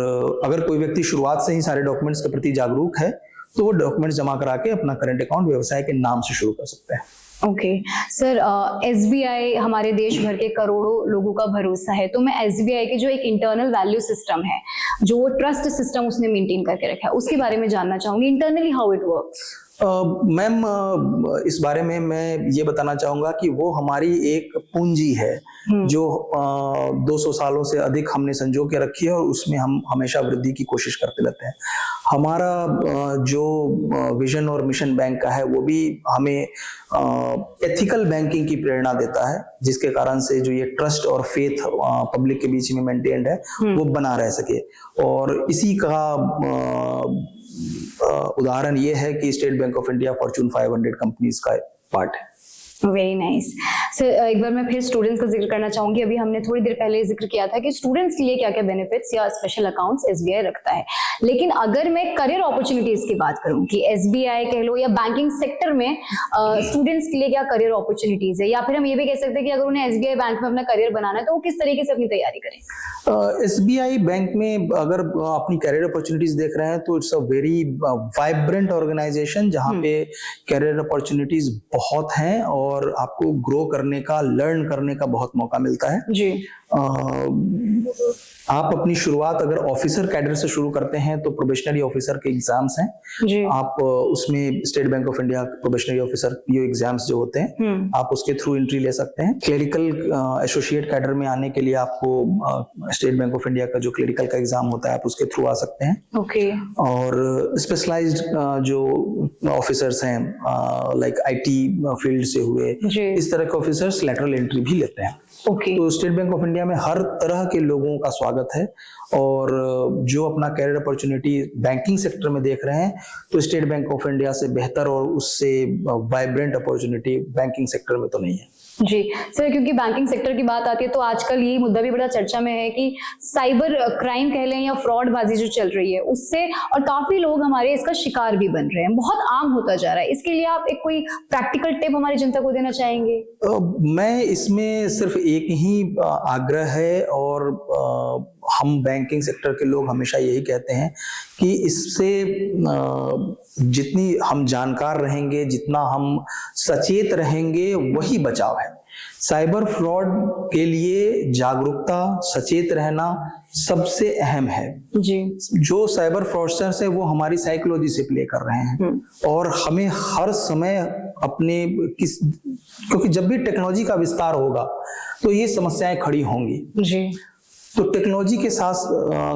अगर कोई व्यक्ति शुरुआत से ही सारे डॉक्यूमेंट्स के प्रति जागरूक है तो वो डॉक्यूमेंट्स जमा करा के अपना करंट अकाउंट व्यवसाय के नाम से शुरू कर सकते हैं। ओके सर, एसबीआई हमारे देश भर के करोड़ों लोगों का भरोसा है, तो मैं एसबीआई के जो एक इंटरनल वैल्यू सिस्टम है, जो वो ट्रस्ट सिस्टम उसने मेंटेन करके रखा है, उसके बारे में जानना चाहूंगी, internally how it works. Ma'am, इस बारे में मैं ये बताना चाहूंगा कि वो हमारी एक पूंजी है जो 200 सालों से अधिक हमने संजो के रखी है, और उसमें हम हमेशा वृद्धि की कोशिश करते रहते हैं। हमारा जो विजन और मिशन बैंक का है वो भी हमें एथिकल बैंकिंग की प्रेरणा देता है, जिसके कारण से जो ये ट्रस्ट और फेथ पब्लिक के बीच में मेंटेन्ड है वो बना रह सके। और इसी का उदाहरण ये है कि state bank of India Fortune 500 companies का पार्ट है। वेरी नाइस सर, एक बार मैं फिर स्टूडेंट्स का जिक्र करना चाहूंगी। अभी हमने थोड़ी देर पहले जिक्र किया था कि स्टूडेंट्स के लिए क्या क्या बेनिफिट्स या स्पेशल अकाउंट्स एसबीआई रखता है, लेकिन अगर मैं करियर अपॉर्चुनिटीज की बात करूं कि एसबीआई कह लो या बैंकिंग सेक्टर में स्टूडेंट्स के लिए क्या करियर अपॉर्चुनिटीज है, या फिर हम ये भी कह सकते हैं कि अगर उन्हें एसबीआई बैंक में अपना करियर बनाना है तो वो किस तरीके से अपनी तैयारी करें? एसबीआई बैंक में अगर अपनी करियर अपॉर्चुनिटीज देख रहे हैं तो it's a very vibrant organisation, जहाँ पे करियर अपॉर्चुनिटीज बहुत हैं और आपको ग्रो करने करने का, लर्न करने का बहुत मौका मिलता है जी। आप अपनी शुरुआत अगर ऑफिसर कैडर से शुरू करते हैं तो प्रोबेशनरी ऑफिसर के एग्जाम्स हैं जी। आप उसमें state bank of India probationary officer PO exams जो होते हैं आप उसके थ्रू एंट्री ले सकते हैं। क्लरिकल एसोसिएट कैडर में आने के लिए आपको स्टेट बैंक ऑफ इंडिया का जो क्लरिकल का एग्जाम होता है आप उसके थ्रू आ सकते हैं। ओके। और स्पेशलाइज्ड जो ऑफिसर्स हैं लाइक आईटी फील्ड से हुए इस तरह के ऑफिसर्स लेटरल एंट्री भी लेते हैं। तो स्टेट बैंक ऑफ इंडिया में हर तरह के लोगों का स्वागत है और जो अपना कैरियर अपॉर्चुनिटी बैंकिंग सेक्टर में देख रहे हैं तो स्टेट बैंक ऑफ इंडिया से बेहतर और उससे वाइब्रेंट अपॉर्चुनिटी बैंकिंग सेक्टर में तो नहीं है। जी सर, क्योंकि बैंकिंग सेक्टर की बात आती है तो आजकल ये मुद्दा भी बड़ा चर्चा में है कि साइबर क्राइम कह लें या फ्रॉड बाजी जो चल रही है उससे, और काफी लोग हमारे इसका शिकार भी बन रहे हैं, बहुत आम होता जा रहा है। इसके लिए आप एक कोई प्रैक्टिकल टिप हमारी जनता को देना चाहेंगे? मैं इसमें सिर्फ एक ही आग्रह है और हम बैंकिंग सेक्टर के लोग हमेशा यही कहते हैं कि इससे जितनी हम जानकार रहेंगे, जितना हम सचेत रहेंगे वही बचाव है। साइबर फ्रॉड के लिए जागरूकता, सचेत रहना सबसे अहम है जी। जो साइबर फ्रॉडस्टर्स है वो हमारी साइकोलॉजी से प्ले कर रहे हैं और हमें हर समय अपने क्योंकि जब भी टेक्नोलॉजी का विस्तार होगा तो ये समस्याएं खड़ी होंगी जी। तो टेक्नोलॉजी के साथ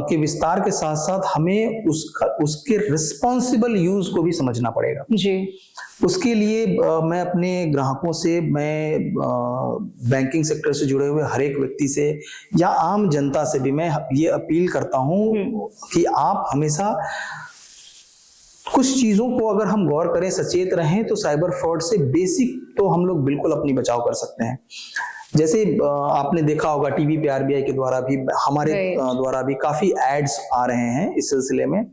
के विस्तार के साथ साथ हमें उसके रिस्पॉन्सिबल यूज को भी समझना पड़ेगा जी। उसके लिए मैं अपने ग्राहकों से, मैं बैंकिंग सेक्टर से जुड़े हुए हर एक व्यक्ति से या आम जनता से भी मैं ये अपील करता हूं कि आप हमेशा कुछ चीजों को अगर हम गौर करें, सचेत रहें तो साइबर फ्रॉड से बेसिक तो हम लोग बिल्कुल अपनी बचाव कर सकते हैं। जैसे आपने देखा होगा टीवी पे आरबीआई के द्वारा भी, हमारे द्वारा भी काफी एड्स आ रहे हैं इस सिलसिले में।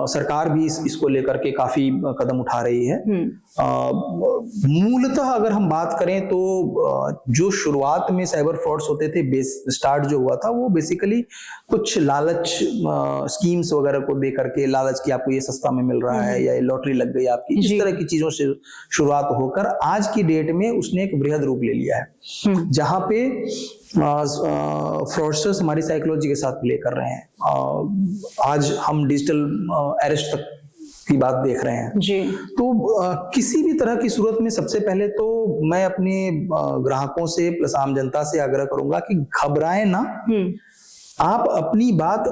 सरकार भी इसको लेकर के काफी कदम उठा रही है। मूलतः अगर हम बात करें तो जो शुरुआत में साइबर फ्रॉड्स होते थे, स्टार्ट जो हुआ था वो बेसिकली कुछ लालच स्कीम्स वगैरह को दे करके, लालच की आपको ये सस्ता में मिल रहा है या ये लॉटरी लग गई आपकी, इस तरह की चीजों से शुरुआत होकर आज की डेट में उसने एक बृहद रूप ले लिया है जहां पे फ्रॉडस्टर्स हमारी साइकोलॉजी के साथ प्ले कर रहे हैं। आज हम डिजिटल अरेस्ट तक की बात देख रहे हैं जी। तो किसी भी तरह की सूरत में सबसे पहले तो मैं अपने ग्राहकों से प्लस आम जनता से आग्रह करूंगा कि घबराएं ना, आप अपनी बात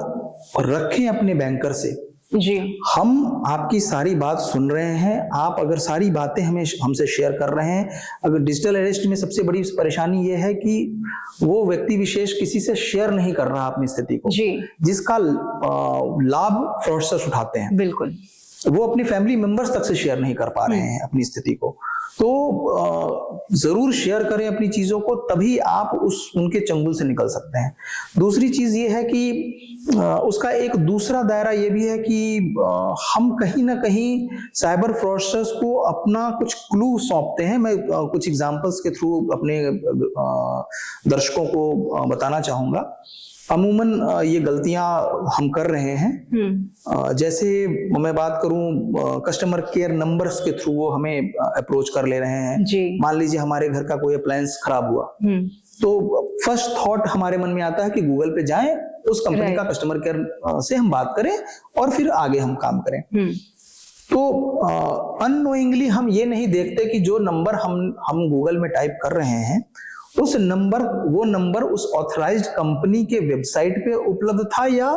रखें अपने बैंकर से जी। हम आपकी सारी बात सुन रहे हैं, आप अगर सारी बातें हमसे शेयर कर रहे हैं। अगर डिजिटल अरेस्ट में सबसे बड़ी परेशानी ये है कि वो व्यक्ति विशेष किसी से शेयर नहीं कर रहा अपनी स्थिति को जी। जिसका लाभ फ्रॉडस्टर्स उठाते हैं। बिल्कुल, वो अपनी फैमिली मेंबर्स तक से शेयर नहीं कर पा रहे हैं अपनी स्थिति को। तो जरूर शेयर करें अपनी चीजों को, तभी आप उनके चंगुल से निकल सकते हैं। दूसरी चीज ये है कि उसका एक दूसरा दायरा ये भी है कि हम कहीं ना कहीं साइबर फ्रॉडस्टर्स को अपना कुछ क्लू सौंपते हैं। मैं कुछ एग्जांपल्स के थ्रू अपने दर्शकों को बताना चाहूंगा। अमूमन ये गलतियां हम कर रहे हैं। जैसे मैं बात करूं, कस्टमर केयर नंबर्स के थ्रू वो हमें अप्रोच कर ले रहे हैं। मान लीजिए हमारे घर का कोई अप्लायंस खराब हुआ तो फर्स्ट थॉट हमारे मन में आता है कि गूगल पे जाएं, उस कंपनी का कस्टमर केयर से हम बात करें और फिर आगे हम काम करें। तो अननोइंगली हम ये नहीं देखते कि जो नंबर हम गूगल में टाइप कर रहे हैं वो नंबर उस ऑथराइज्ड कंपनी के वेबसाइट पे उपलब्ध था या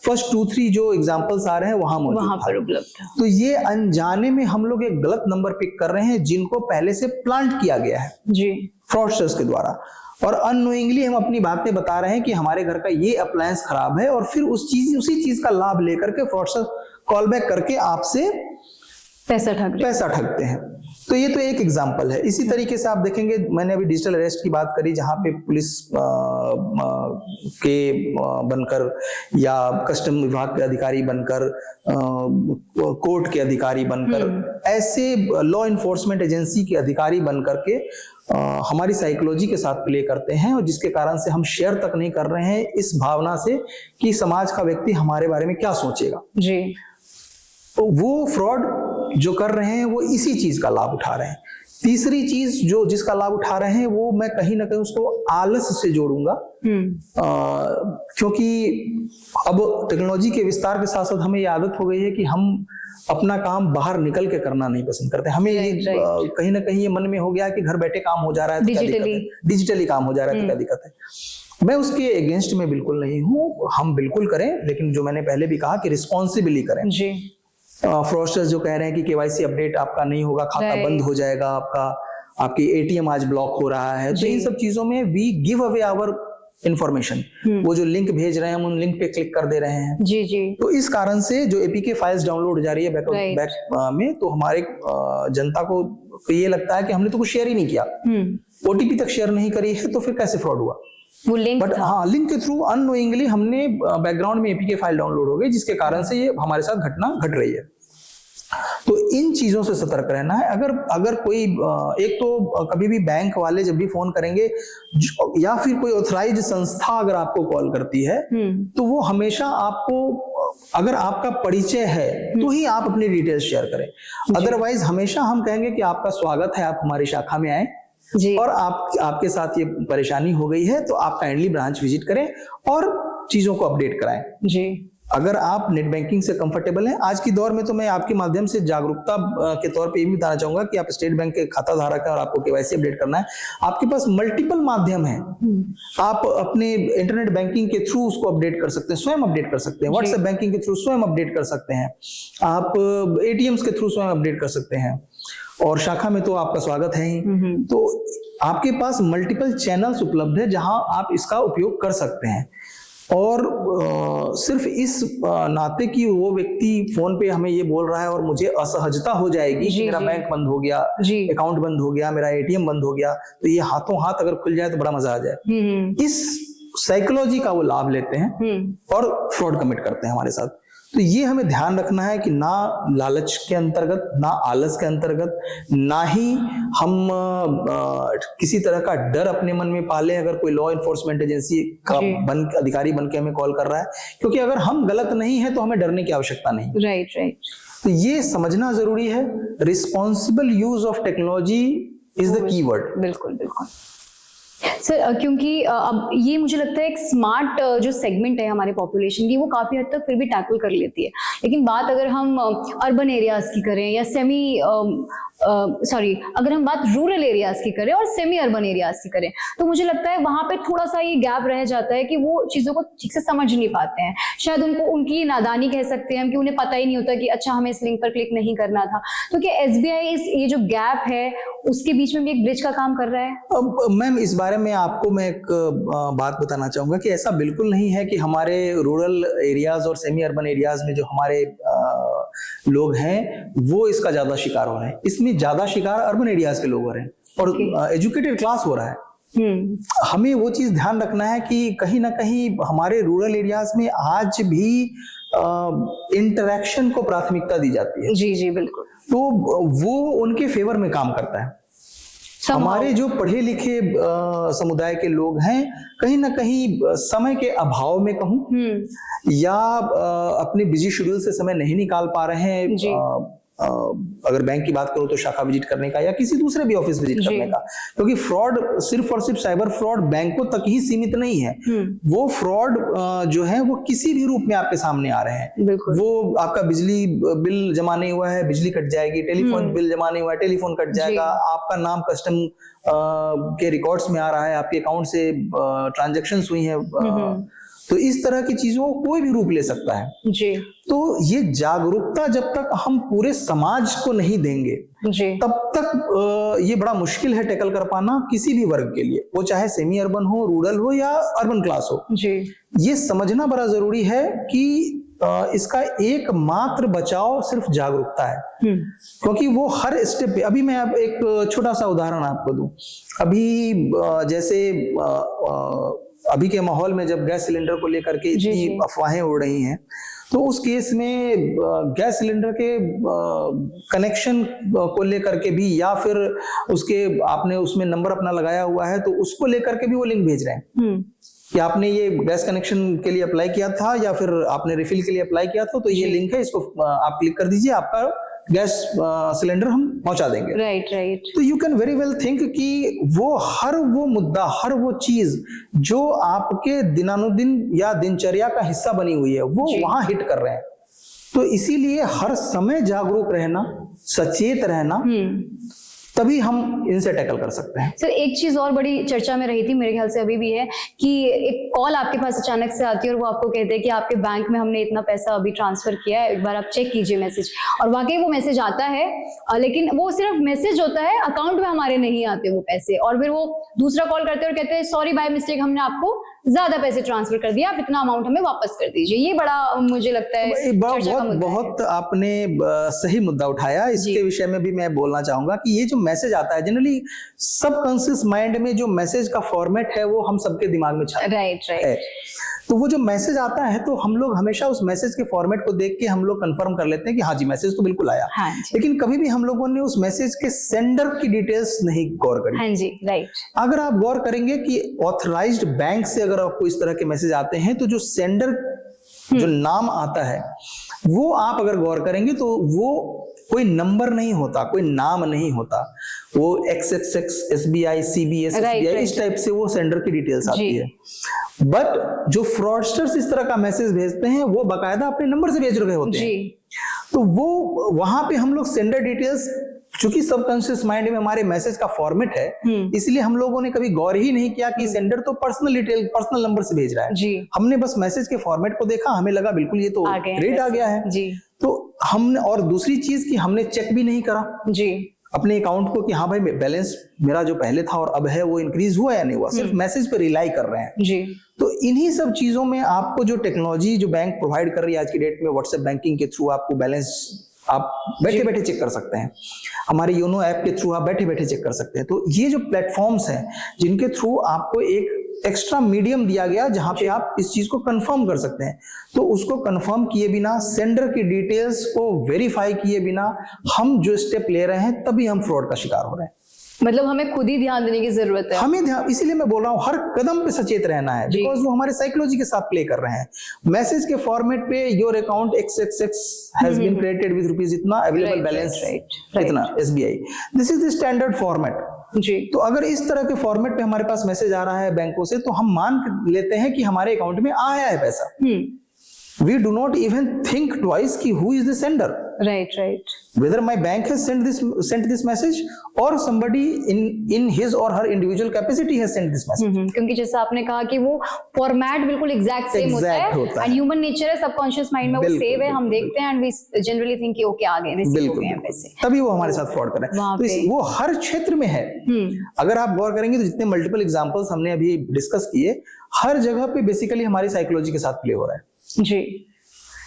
फर्स्ट 2-3 जो एग्जांपल्स आ रहे हैं वहां उपलब्ध था। तो ये अनजाने में हम लोग एक गलत नंबर पिक कर रहे हैं जिनको पहले से प्लांट किया गया है जी फ्रॉडस्टर्स के द्वारा, और अननोइंगली हम अपनी बातें बता रहे हैं कि हमारे घर का ये अप्लायंस खराब है, और फिर उसी चीज का लाभ लेकर के फ्रॉडस्टर कॉल बैक करके आपसे पैसा ठगते हैं। तो ये तो एक एग्जांपल है। इसी तरीके से आप देखेंगे, मैंने अभी डिजिटल अरेस्ट की बात करी, जहां पे पुलिस के बनकर या कस्टम विभाग के अधिकारी बनकर, कोर्ट के अधिकारी बनकर, ऐसे लॉ इन्फोर्समेंट एजेंसी के अधिकारी बनकर के हमारी साइकोलॉजी के साथ प्ले करते हैं, और जिसके कारण से हम शेयर तक नहीं कर रहे हैं इस भावना से कि समाज का व्यक्ति हमारे बारे में क्या सोचेगा जी। तो वो फ्रॉड जो कर रहे हैं वो इसी चीज का लाभ उठा रहे हैं तीसरी चीज जो जिसका लाभ उठा रहे हैं वो मैं कहीं ना कहीं उसको आलस से जोड़ूंगा, क्योंकि अब टेक्नोलॉजी के विस्तार के साथ साथ हमें ये आदत हो गई है कि हम अपना काम बाहर निकल के करना नहीं पसंद करते। हमें ये कहीं ना कहीं ये मन में हो गया कि घर बैठे काम हो जा रहा है तो क्या दिक्कत है, डिजिटली काम हो जा रहा है तो क्या दिक्कत है। मैं उसके अगेंस्ट में बिल्कुल नहीं हूँ, हम बिल्कुल करें, लेकिन जो मैंने पहले भी कहा कि रिस्पॉन्सिबली करें जी। फ्रॉडस्टर्स जो कह रहे हैं कि केवाईसी अपडेट आपका नहीं होगा, खाता बंद हो जाएगा आपका, आपकी एटीएम आज ब्लॉक हो रहा है, तो इन सब चीजों में we give away our information. वो जो लिंक भेज रहे हैं हम उन लिंक पे क्लिक कर दे रहे हैं जी जी। तो इस कारण से जो एपीके फाइल्स डाउनलोड हो जा रही है बैक में, तो हमारे जनता को ये लगता है कि हमने तो कुछ शेयर ही नहीं किया, ओटीपी तक शेयर नहीं करी है, तो फिर कैसे फ्रॉड हुआ वो लिंक। बट हाँ, लिंक के थ्रू अननोइंगली हमने बैकग्राउंड में एपीके फाइल डाउनलोड हो गई, जिसके कारण से ये हमारे साथ घटना घट रही है। तो इन चीजों से सतर्क रहना है। अगर कोई एक तो कभी भी बैंक वाले जब भी फोन करेंगे या फिर कोई ऑथराइज्ड संस्था अगर आपको कॉल करती है तो वो हमेशा आपको, अगर आपका परिचय है तो ही आप अपनी डिटेल्स शेयर करें, अदरवाइज हमेशा हम कहेंगे कि आपका स्वागत है, आप हमारी शाखा में आए जी। और आपके साथ ये परेशानी हो गई है तो आप काइंडली ब्रांच विजिट करें और चीजों को अपडेट कराएं जी। अगर आप नेट बैंकिंग से कंफर्टेबल हैं, आज की दौर में तो मैं आपके माध्यम से जागरूकता के तौर पे ये भी बताना चाहूंगा कि आप स्टेट बैंक के खाता धारक हैं और आपको केवाईसी अपडेट करना है, आपके पास मल्टीपल माध्यम है। आप अपने इंटरनेट बैंकिंग के थ्रू उसको अपडेट कर सकते हैं, स्वयं अपडेट कर सकते हैं, व्हाट्सएप बैंकिंग के थ्रू स्वयं अपडेट कर सकते हैं, आप एटीएम्स के थ्रू स्वयं अपडेट कर सकते हैं, और शाखा में तो आपका स्वागत है ही। तो आपके पास मल्टीपल चैनल्स उपलब्ध है जहां आप इसका उपयोग कर सकते हैं। और सिर्फ इस नाते कि वो व्यक्ति फोन पे हमें ये बोल रहा है और मुझे असहजता हो जाएगी कि मेरा बैंक बंद हो गया, अकाउंट बंद हो गया, मेरा एटीएम बंद हो गया, तो ये हाथों हाथ अगर खुल जाए तो बड़ा मजा आ जाए, इस साइकोलॉजी का वो लाभ लेते हैं और फ्रॉड कमिट करते हैं हमारे साथ। तो ये हमें ध्यान रखना है कि ना लालच के अंतर्गत, ना आलस के अंतर्गत, ना ही हम किसी तरह का डर अपने मन में पालें अगर कोई लॉ इन्फोर्समेंट एजेंसी का अधिकारी बन के हमें कॉल कर रहा है, क्योंकि अगर हम गलत नहीं है तो हमें डरने की आवश्यकता नहीं। राइट। तो ये समझना जरूरी है, responsible use of technology is the keyword. बिल्कुल। सर क्योंकि अब ये मुझे लगता है एक स्मार्ट जो सेगमेंट है हमारे पॉपुलेशन की वो काफी हद तक फिर भी टैकल कर लेती है, लेकिन बात अगर हम अर्बन एरियाज की करें या अगर हम बात रूरल एरियाज की करें और सेमी अर्बन एरियाज की करें, तो मुझे लगता है वहां पे थोड़ा सा ये गैप रह जाता है कि वो चीजों को ठीक से समझ नहीं पाते हैं। शायद उनकी नादानी कह सकते हैं कि उन्हें पता ही नहीं होता कि अच्छा हमें इस लिंक पर क्लिक नहीं करना था। तो क्या एसबीआई ये जो गैप है उसके बीच में भी एक ब्रिज का काम कर रहा है? मैम, इस बारे में आपको मैं एक बात बताना चाहूंगा कि ऐसा बिल्कुल नहीं है कि हमारे रूरल एरियाज और सेमी अर्बन एरियाज में जो हमारे लोग हैं वो इसका ज्यादा शिकार हो रहे हैं। इसमें ज्यादा शिकार अर्बन एरियाज के लोग हो रहे हैं और एजुकेटेड क्लास हो रहा है। हमें वो चीज ध्यान रखना है कि कहीं ना कहीं हमारे रूरल एरियाज में आज भी इंटरेक्शन को प्राथमिकता दी जाती है। जी बिल्कुल। तो वो उनके फेवर में काम करता है। हमारे जो पढ़े लिखे समुदाय के लोग हैं कहीं ना कहीं समय के अभाव में कहूं या अपने बिजी शेड्यूल से समय नहीं निकाल पा रहे हैं, अगर बैंक की बात करूं तो शाखा विजिट करने का या किसी दूसरे भी ऑफिस विजिट करने का, क्योंकि फ्रॉड सिर्फ और सिर्फ साइबर फ्रॉड बैंकों तक ही सीमित नहीं है। वो फ्रॉड जो है वो किसी भी रूप में आपके सामने आ रहे हैं। वो आपका बिजली बिल जमा नहीं हुआ है, बिजली कट जाएगी, टेलीफोन बिल जमा नहीं हुआ है, टेलीफोन कट जाएगा, आपका नाम कस्टम के रिकॉर्ड्स में आ रहा है, आपके अकाउंट से ट्रांजैक्शंस हुई हैं, तो इस तरह की चीजों को कोई भी रूप ले सकता है जी। तो ये जागरूकता जब तक हम पूरे समाज को नहीं देंगे जी, तब तक ये बड़ा मुश्किल है टैकल कर पाना किसी भी वर्ग के लिए, वो चाहे सेमी अर्बन हो, रूरल हो या अर्बन क्लास हो जी। ये समझना बड़ा जरूरी है कि इसका एकमात्र बचाव सिर्फ जागरूकता है, क्योंकि वो हर स्टेप पे, अभी मैं अब एक छोटा सा उदाहरण आपको दूं, अभी जैसे अभी के माहौल में जब गैस सिलेंडर को लेकर के इतनी अफवाहें उड़ रही हैं, तो उस केस में गैस सिलेंडर के कनेक्शन को लेकर के भी या फिर उसके आपने उसमें नंबर अपना लगाया हुआ है तो उसको लेकर के भी वो लिंक भेज रहे हैं कि आपने ये गैस कनेक्शन के लिए अप्लाई किया था या फिर आपने रिफिल के लिए अप्लाई किया था, तो ये लिंक है, इसको आप क्लिक कर दीजिए, आपका गैस सिलेंडर हम पहुंचा देंगे। Right right. तो you can very well think कि वो मुद्दा, हर वो चीज जो आपके दिनानुदिन या दिनचर्या का हिस्सा बनी हुई है, वो वहां हिट कर रहे हैं। तो इसीलिए हर समय जागरूक रहना, सचेत रहना, तभी हम इनसे टैकल कर सकते हैं। सर एक चीज और बड़ी चर्चा में रही थी, मेरे ख्याल से अभी भी है, कि एक कॉल आपके पास अचानक से आती है और वो आपको कहते हैं कि आपके बैंक में हमने इतना पैसा अभी ट्रांसफर किया है, एक बार आप चेक कीजिए मैसेज। और वाकई वो मैसेज आता है, लेकिन वो सिर्फ मैसेज होता है, अकाउंट में हमारे नहीं आते वो पैसे। और फिर वो दूसरा कॉल करते हैं और कहते हैं सॉरी बाय मिस्टेक हमने आपको ज्यादा पैसे ट्रांसफर कर दिया, आप इतना अमाउंट हमें वापस कर दीजिए। ये बड़ा मुझे लगता है बहुत आपने सही मुद्दा उठाया। इसके विषय में भी मैं बोलना चाहूंगा कि ये जो मैसेज आता है, जनरली सबकॉन्शियस माइंड में जो मैसेज का फॉर्मेट है वो हम सबके दिमाग में छाया है। तो वो जो मैसेज आता है, तो हम लोग हमेशा उस मैसेज के फॉर्मेट को देख के हम लोग कंफर्म कर लेते हैं कि हाँ जी मैसेज तो बिल्कुल आया। लेकिन कभी भी हम लोगों ने उस मैसेज के सेंडर की डिटेल्स नहीं गौर करी। हाँ जी, राइट। अगर आप गौर करेंगे कि ऑथराइज्ड बैंक से अगर आपको इस तरह के मैसेज आते हैं, तो जो सेंडर जो नाम आता है वो आप अगर गौर करेंगे तो वो कोई नंबर नहीं होता, कोई नाम नहीं होता, वो XXX SBI CBS SBI इस टाइप से वो सेंडर की डिटेल्स आती है। बट जो फ्रॉडस्टर्स इस तरह का मैसेज भेजते हैं वो बकायदा अपने नंबर से भेज रहे होते हैं। तो वो वहां पे हम लोग सेंडर डिटेल्स, चूंकि सबकॉन्शियस माइंड में हमारे मैसेज का फॉर्मेट है, इसलिए हम लोगों ने कभी गौर ही नहीं किया कि सेंडर तो पर्सनल डिटेल, पर्सनल नंबर से भेज रहा है। हमने बस मैसेज के फॉर्मेट को देखा, हमें लगा बिल्कुल ये तो रेट आ गया है। तो हमने, और दूसरी चीज कि हमने चेक भी नहीं करा अपने अकाउंट को कि हाँ भाई बैलेंस मेरा जो पहले था और अब है वो इंक्रीज हुआ या नहीं हुआ, सिर्फ मैसेज पे रिलाई कर रहे हैं। तो इन्हीं सब चीजों में आपको जो टेक्नोलॉजी जो बैंक प्रोवाइड कर रही है आज की डेट में, व्हाट्सएप बैंकिंग के थ्रू आपको बैलेंस आप बैठे बैठे चेक कर सकते हैं, हमारे योनो ऐप के थ्रू आप बैठे बैठे चेक कर सकते हैं। तो ये जो प्लेटफॉर्म्स हैं जिनके थ्रू आपको एक एक्स्ट्रा मीडियम दिया गया जहां पे आप इस चीज को कंफर्म कर सकते हैं, तो उसको कंफर्म किए बिना, सेंडर की डिटेल्स को वेरीफाई किए बिना हम जो स्टेप ले रहे हैं, तभी हम फ्रॉड का शिकार हो रहे हैं। मतलब हमें खुद ही ध्यान देने की जरूरत है। हमें ध्यान, इसीलिए मैं बोल रहा हूँ हर कदम पे सचेत रहना है, बिकॉज वो हमारे साइकोलॉजी के साथ प्ले कर रहे हैं। मैसेज के फॉर्मेट पे your account XXX has been created with rupees इतना, अवेलेबल बैलेंस इतना SBI, this is the standard format. तो अगर इस तरह के फॉर्मेट पे हमारे पास मैसेज आ रहा है बैंकों से, तो हम मान लेते हैं कि हमारे अकाउंट में आया है पैसा। We do not even think twice कि who is the sender. Right. Whether my bank has sent this message or somebody in his or her individual capacity has sent this message. क्योंकि जैसा आपने कहा कि वो फॉर्मेट बिल्कुल exact same होता है, एंड ह्यूमन नेचर है, सबकॉन्शियस माइंड में वो सेव है, हम देखते हैं एंड वी जनरली थिंक कि ओके आ गए, रिसीव हो गए हैं पैसे, तभी वो हमारे साथ फ्रॉड कर रहे हैं। तो वो हर क्षेत्र में है। अगर आप गौर करेंगे तो जितने मल्टीपल एग्जांपल्स हमने अभी डिस्कस किए, हर जगह पे बेसिकली हमारी साइकोलॉजी के साथ प्ले हो रहा है। जी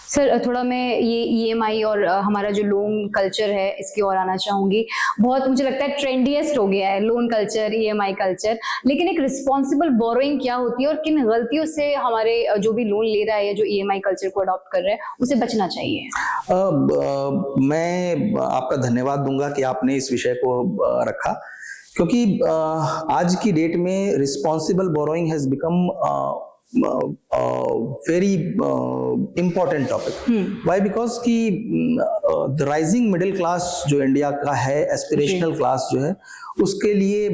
सर, थोड़ा मैं ये EMI और हमारा जो लोन कल्चर है इसकी ओर आना चाहूंगी। बहुत मुझे लगता है ट्रेंडिएस्ट हो गया है लोन कल्चर, EMI कल्चर, लेकिन एक रिस्पॉन्सिबल बोरोइंग क्या होती है और किन गलतियों से हमारे जो भी लोन ले रहा है या जो EMI कल्चर को अडॉप्ट कर रहा है उसे बचना चाहिए? मैं आपका धन्यवाद दूंगा कि आपने इस विषय को रखा, क्योंकि आज की डेट में responsible borrowing has become very important topic. Why? Because कि the rising middle class जो इंडिया का है, एस्पिरेशनल क्लास जो है, उसके लिए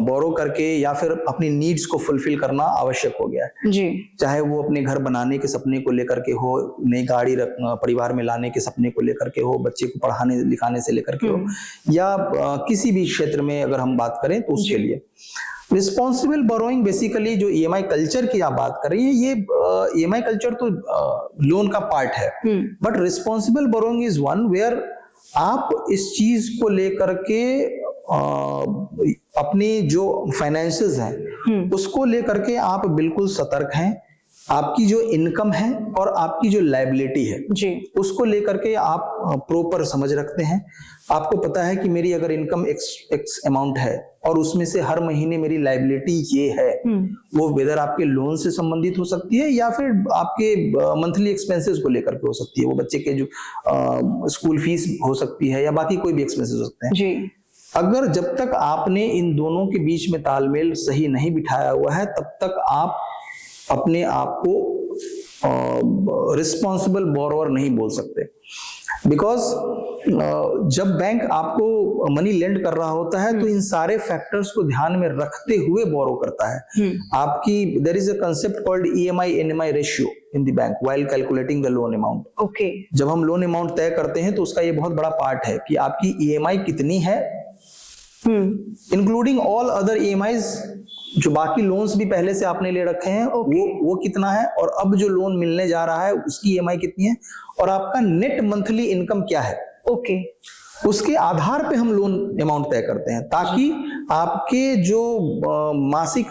बोरो करके या फिर अपनी नीड्स को फुलफिल करना आवश्यक हो गया है। चाहे वो अपने घर बनाने के सपने को लेकर के हो, नई गाड़ी परिवार में लाने के सपने को लेकर के हो, बच्चे को पढ़ाने लिखाने से लेकर के हो, या किसी भी क्षेत्र में अगर हम बात करें तो उसके लिए रिस्पॉन्सिबल बोरोइंग, बेसिकली जो EMI कल्चर की आप बात कर रही है, ये EMI कल्चर तो लोन का पार्ट है, but responsible borrowing is one where आप इस चीज को लेकर के अपनी जो फाइनेंसेस हैं उसको लेकर के आप बिल्कुल सतर्क हैं। आपकी जो इनकम है और आपकी जो लायबिलिटी है उसको लेकर के आप प्रॉपर समझ रखते हैं। आपको पता है कि मेरी अगर इनकम एक्स अमाउंट है और उसमें से हर महीने मेरी लायबिलिटी ये है, वो वेदर आपके लोन से संबंधित हो सकती है या फिर आपके मंथली एक्सपेंसेस को लेकर के हो सकती है, वो बच्चे के जो स्कूल फीस हो सकती है या बाकी कोई भी एक्सपेंसेस हो सकते हैं। अगर जब तक आपने इन दोनों के बीच में तालमेल सही नहीं बिठाया हुआ है, तब तक आप अपने आप को रिस्पॉन्सिबल बोरोवर नहीं बोल सकते, बिकॉज जब बैंक आपको मनी लेंड कर रहा होता है तो इन सारे फैक्टर्स को ध्यान में रखते हुए बोरो करता है। आपकी there is a concept called EMI NMI ratio in the bank while calculating the loan amount. Okay, जब हम लोन अमाउंट तय करते हैं तो उसका ये बहुत बड़ा पार्ट है कि आपकी EMI कितनी है, इंक्लूडिंग ऑल अदर EMIs, जो बाकी लोन्स भी पहले से आपने ले रखे हैं वो कितना है, और अब जो लोन मिलने जा रहा है उसकी EMI कितनी है, और आपका नेट मंथली इनकम क्या है। ओके, उसके आधार पे हम लोन अमाउंट तय करते हैं, ताकि आपके जो मासिक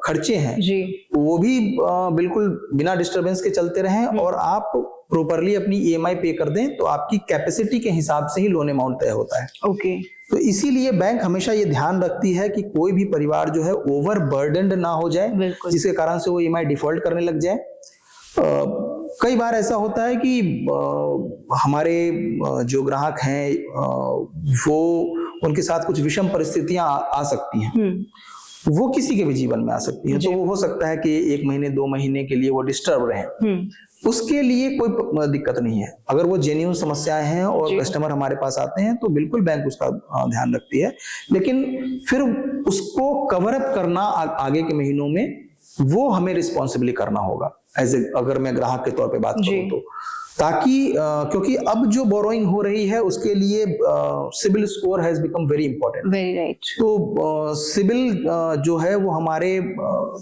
खर्चे हैं जी, वो भी बिल्कुल बिना डिस्टरबेंस के चलते रहें, और आप प्रॉपरली अपनी EMI पे कर दें, तो आपकी कैपेसिटी के हिसाब से ही लोन अमाउंट तय होता है। ओके, तो इसीलिए बैंक हमेशा ये ध्यान रखती है कि कोई भी परिवार जो है ओवर बर्डनड ना हो जाए, जिसके कारण से वो EMI डिफॉल्ट करने लग जाए। कई बार ऐसा होता है कि हमारे जो ग्राहक हैं वो उनके साथ कुछ विषम परिस्थितियां आ सकती हैं, वो किसी के भी जीवन में आ सकती है। तो वो हो सकता है कि 1 महीने 2 महीने के लिए वो डिस्टर्ब रहे, उसके लिए कोई दिक्कत नहीं है। अगर वो जेन्युइन समस्याएं हैं और कस्टमर हमारे पास आते हैं तो बिल्कुल बैंक उसका ध्यान रखती है, लेकिन फिर उसको कवर अप करना आगे के महीनों में वो हमें रिस्पॉन्सिबली करना होगा, अगर मैं ग्राहक के तौर पे बात करूं तो, ताकि क्योंकि अब जो बोरोइंग हो रही है उसके लिए CIBIL score has become very important. Very right. तो सिबिल जो है वो हमारे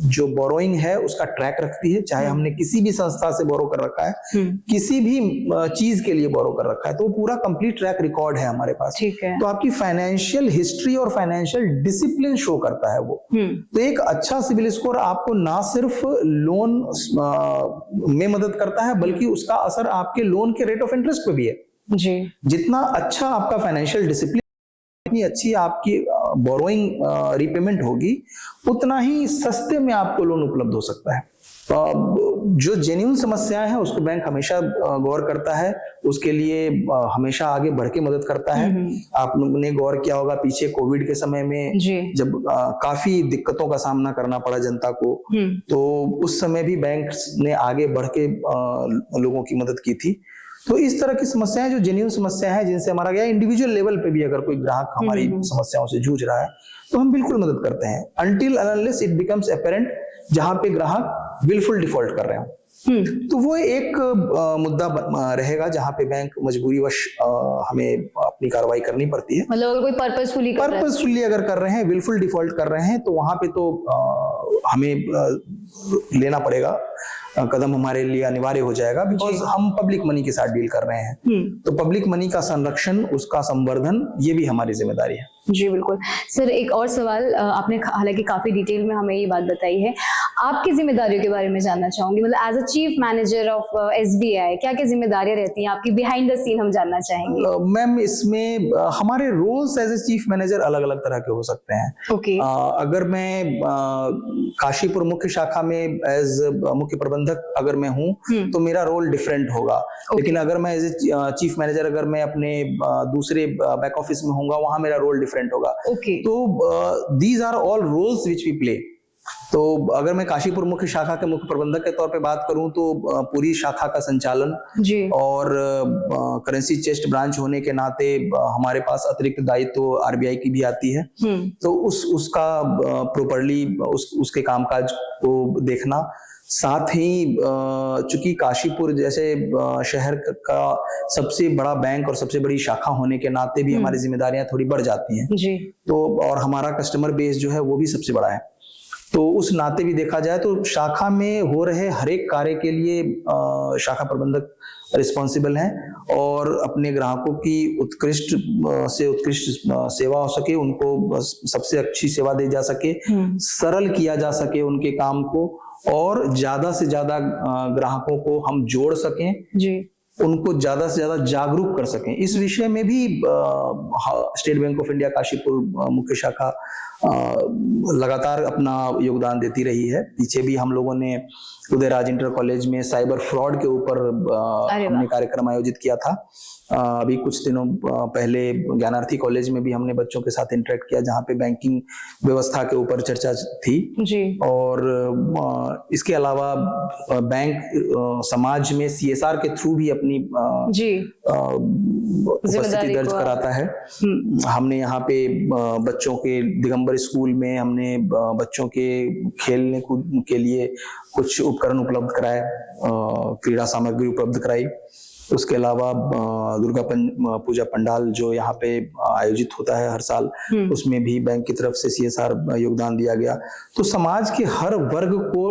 जो बोरोइंग है उसका ट्रैक रखती है, चाहे हमने किसी भी संस्था से बोरो कर रखा है, किसी भी चीज के लिए बोरो कर रखा है, तो वो पूरा कंप्लीट ट्रैक रिकॉर्ड है हमारे पास। ठीक है। तो आपकी फाइनेंशियल हिस्ट्री और फाइनेंशियल डिसिप्लिन शो करता है वो। तो एक अच्छा सिबिल स्कोर आपको ना सिर्फ लोन में मदद करता है, बल्कि उसका असर आपके लोन के रेट ऑफ इंटरेस्ट पे भी है जी। जितना अच्छा आपका फाइनेंशियल डिसिप्लिन, इतनी अच्छी आपकी बोरोइंग रीपेमेंट होगी, उतना ही सस्ते में आपको लोन उपलब्ध हो सकता है। जो जेन्युइन समस्याएं हैं उसको बैंक हमेशा गौर करता है, उसके लिए हमेशा आगे बढ़ के मदद करता है। आपने गौर किया होगा पीछे कोविड के समय में जब काफी दिक्कतों का सामना करना पड़ा जनता को, तो उस समय भी बैंक ने आगे बढ़ के लोगों की मदद की थी। तो इस तरह की समस्याएं जो जेन्युइन समस्या है, जिनसे हमारा या इंडिविजुअल लेवल पे भी अगर कोई ग्राहक हमारी समस्याओं से जूझ रहा है तो हम बिल्कुल मदद करते हैं, until unless it becomes apparent, जहां पे ग्राहक विलफुल डिफॉल्ट कर रहे हो। तो वो एक मुद्दा रहेगा जहां पे बैंक मजबूरीवश हमें अपनी कार्रवाई करनी पड़ती है। मतलब अगर कोई पर्पसफुली अगर कर रहे हैं, विलफुल डिफॉल्ट कर रहे हैं, तो वहां पे तो हमें लेना पड़ेगा कदम, हमारे लिए अनिवार्य हो जाएगा, बिकॉज हम पब्लिक मनी के साथ डील कर रहे हैं। तो पब्लिक मनी का संरक्षण, उसका संवर्धन, ये भी हमारी जिम्मेदारी है। जी बिल्कुल। सर एक और सवाल, आपने हालांकि काफी डिटेल में हमें ये बात बताई है, आपकी जिम्मेदारियों के बारे में जानना चाहूंगी। मतलब as a chief manager of SBI क्या क्या जिम्मेदारियां रहती हैं आपकी, बिहाइंड द सीन हम जानना चाहेंगे। मैम इसमें हमारे roles as a chief manager अलग अलग तरह के हो सकते हैं। ओके। अगर मैं काशीपुर मुख्य शाखा में एज मुख्य प्रबंधक अगर मैं हूँ तो मेरा रोल डिफरेंट होगा, लेकिन अगर मैं एज ए चीफ मैनेजर अगर मैं अपने दूसरे बैक ऑफिस में होऊंगा, वहां मेरा रोल डिफरेंट होगा। तो these are all roles which we play. तो अगर मैं काशीपुर मुख्य शाखा के मुख्य प्रबंधक के तौर पे बात करूं तो पूरी शाखा का संचालन और करेंसी चेस्ट ब्रांच होने के नाते हमारे पास अतिरिक्त दायित्व RBI की भी आती है। तो उसका प्रॉपर्ली उसके कामकाज को देखना, साथ ही चूंकि काशीपुर जैसे शहर का सबसे बड़ा बैंक और सबसे बड़ी शाखा होने के नाते भी हमारी जिम्मेदारियां थोड़ी बढ़ जाती हैं जी। तो और हमारा कस्टमर बेस जो है वो भी सबसे बड़ा है, तो उस नाते भी देखा जाए तो शाखा में हो रहे हर एक कार्य के लिए शाखा प्रबंधक रिस्पॉन्सिबल हैं, और अपने ग्राहकों की उत्कृष्ट से उत्कृष्ट सेवा हो सके, उनको सबसे अच्छी सेवा दी जा सके, सरल किया जा सके उनके काम को, और ज्यादा से ज्यादा ग्राहकों को हम जोड़ सकें जी, उनको ज्यादा से ज्यादा जागरूक कर सकें। इस विषय में भी state bank of India Kashipur मुख्य शाखा लगातार अपना योगदान देती रही है। पीछे भी हम लोगों ने उदयराज इंटर कॉलेज में साइबर फ्रॉड के ऊपर हमने कार्यक्रम आयोजित किया था। अभी कुछ दिनों पहले ज्ञानार्थी कॉलेज में भी हमने बच्चों के साथ इंटरेक्ट किया, जहाँ पे बैंकिंग व्यवस्था के ऊपर चर्चा थी जी। और इसके अलावा बैंक समाज में CSR के थ्रू भी अपनी जी उपस्थिति दर्ज कराता है। हमने यहाँ पे बच्चों के दिगंबर स्कूल में हमने बच्चों के खेलने कूद के लिए कुछ उपकरण उपलब्ध कराए, क्रीड़ा सामग्री उपलब्ध कराई। उसके अलावा दुर्गा पूजा पंडाल जो यहाँ पे आयोजित होता है हर साल, उसमें भी बैंक की तरफ से CSR योगदान दिया गया। तो समाज के हर वर्ग को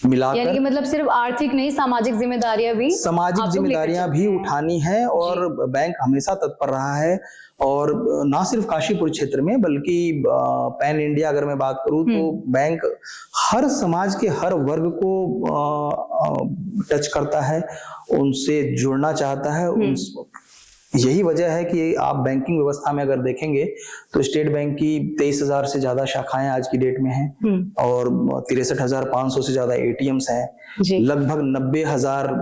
मिलाकर, यानी कि मतलब सिर्फ आर्थिक नहीं, सामाजिक जिम्मेदारियां भी उठानी है और बैंक हमेशा तत्पर रहा है। और ना सिर्फ काशीपुर क्षेत्र में बल्कि पैन इंडिया अगर मैं बात करूं तो बैंक हर समाज के हर वर्ग को टच करता है, उनसे जुड़ना चाहता है। यही वजह है कि आप बैंकिंग व्यवस्था में अगर देखेंगे तो स्टेट बैंक की 23,000 से ज्यादा शाखाएं आज की डेट में हैं और 63,500 से ज्यादा ATMs हैं। लगभग 90,000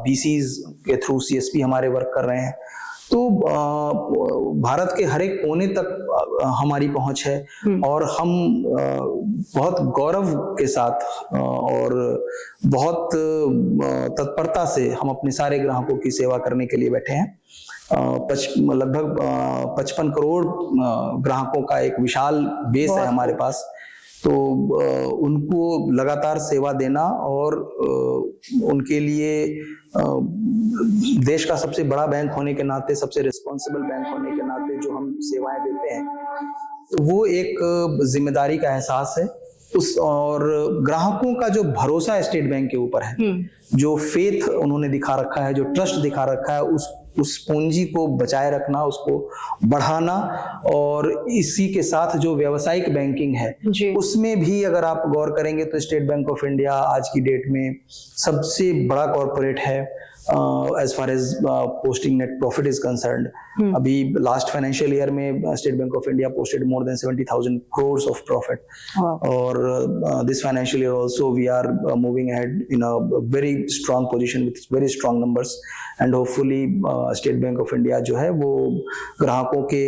BCs के थ्रू CSP हमारे वर्क कर रहे हैं। तो भारत के हर एक कोने तक हमारी पहुंच है और हम बहुत गौरव के साथ और बहुत तत्परता से हम अपने सारे ग्राहकों की सेवा करने के लिए बैठे हैं। लगभग 55 करोड़ ग्राहकों का एक विशाल बेस है हमारे पास। तो उनको लगातार सेवा देना और उनके लिए देश का सबसे बड़ा बैंक होने के नाते, सबसे रिस्पॉन्सिबल बैंक होने के नाते जो हम सेवाएं देते हैं, तो वो एक जिम्मेदारी का एहसास है। और ग्राहकों का जो भरोसा स्टेट बैंक के ऊपर है, जो फेथ उन्होंने दिखा रखा है, जो ट्रस्ट दिखा रखा है, उस पूंजी को बचाए रखना, उसको बढ़ाना। और इसी के साथ जो व्यावसायिक बैंकिंग है उसमें भी अगर आप गौर करेंगे तो स्टेट बैंक ऑफ इंडिया आज की डेट में सबसे बड़ा कॉर्पोरेट है as far as posting net profit is concerned। अभी लास्ट फाइनेंशियल ईयर में state bank of India posted more than 70,000 crores of profit। और this financial year also we are moving ahead in a very strong position with very strong numbers and hopefully state bank of India जो है वो ग्राहकों के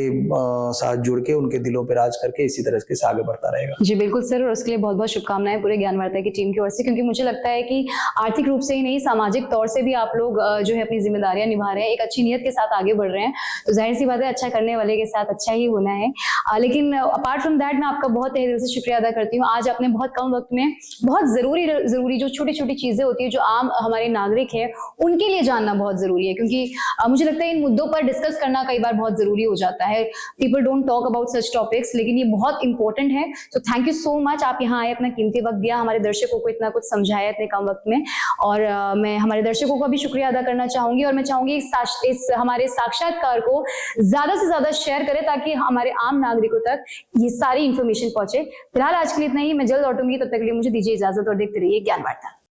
साथ जुड़ के उनके दिलों पर राज करके इसी तरह के आगे बढ़ता रहेगा। जी बिल्कुल सर, और उसके लिए बहुत बहुत शुभकामनाएं पूरे ज्ञान वार्ता की टीम की ओर से, क्योंकि मुझे लगता है कि आर्थिक रूप से ही नहीं, सामाजिक तौर से भी आप लोग जो है अपनी जिम्मेदारियां निभा रहे हैं, एक अच्छी नियत के साथ आगे बढ़ रहे हैं। तो जाहिर सी बात है, अच्छा करने वाले के साथ अच्छा ही होना है। लेकिन अपार्ट फ्रॉम दैट मैं आपका बहुत तहे दिल से शुक्रिया अदा करती हूँ। आज आपने बहुत कम वक्त में बहुत जरूरी जो छोटी छोटी चीजें होती है जो आम हमारे नागरिक है उनके लिए जानना बहुत जरूरी है, क्योंकि मुझे लगता है इन मुद्दों पर डिस्कस करना कई बार बहुत जरूरी हो जाता है। People don't talk about such topics, लेकिन ये बहुत इंपॉर्टेंट है। तो थैंक यू सो मच, आप यहाँ आए, अपना कीमती वक्त दिया, हमारे दर्शकों को इतना कुछ समझाया इतने कम वक्त में। और मैं हमारे दर्शकों का भी शुक्रिया अदा करना चाहूंगी और मैं चाहूंगी इस हमारे साक्षात्कार को ज्यादा से ज्यादा शेयर करें ताकि हमारे आम नागरिकों तक ये सारी इंफॉर्मेशन पहुंचे। फिलहाल आज के लिए इतना ही, मैं जल्द लौटूंगी, तब तक के लिए मुझे दीजिए इजाजत और देखते रहिए ज्ञान वार्ता।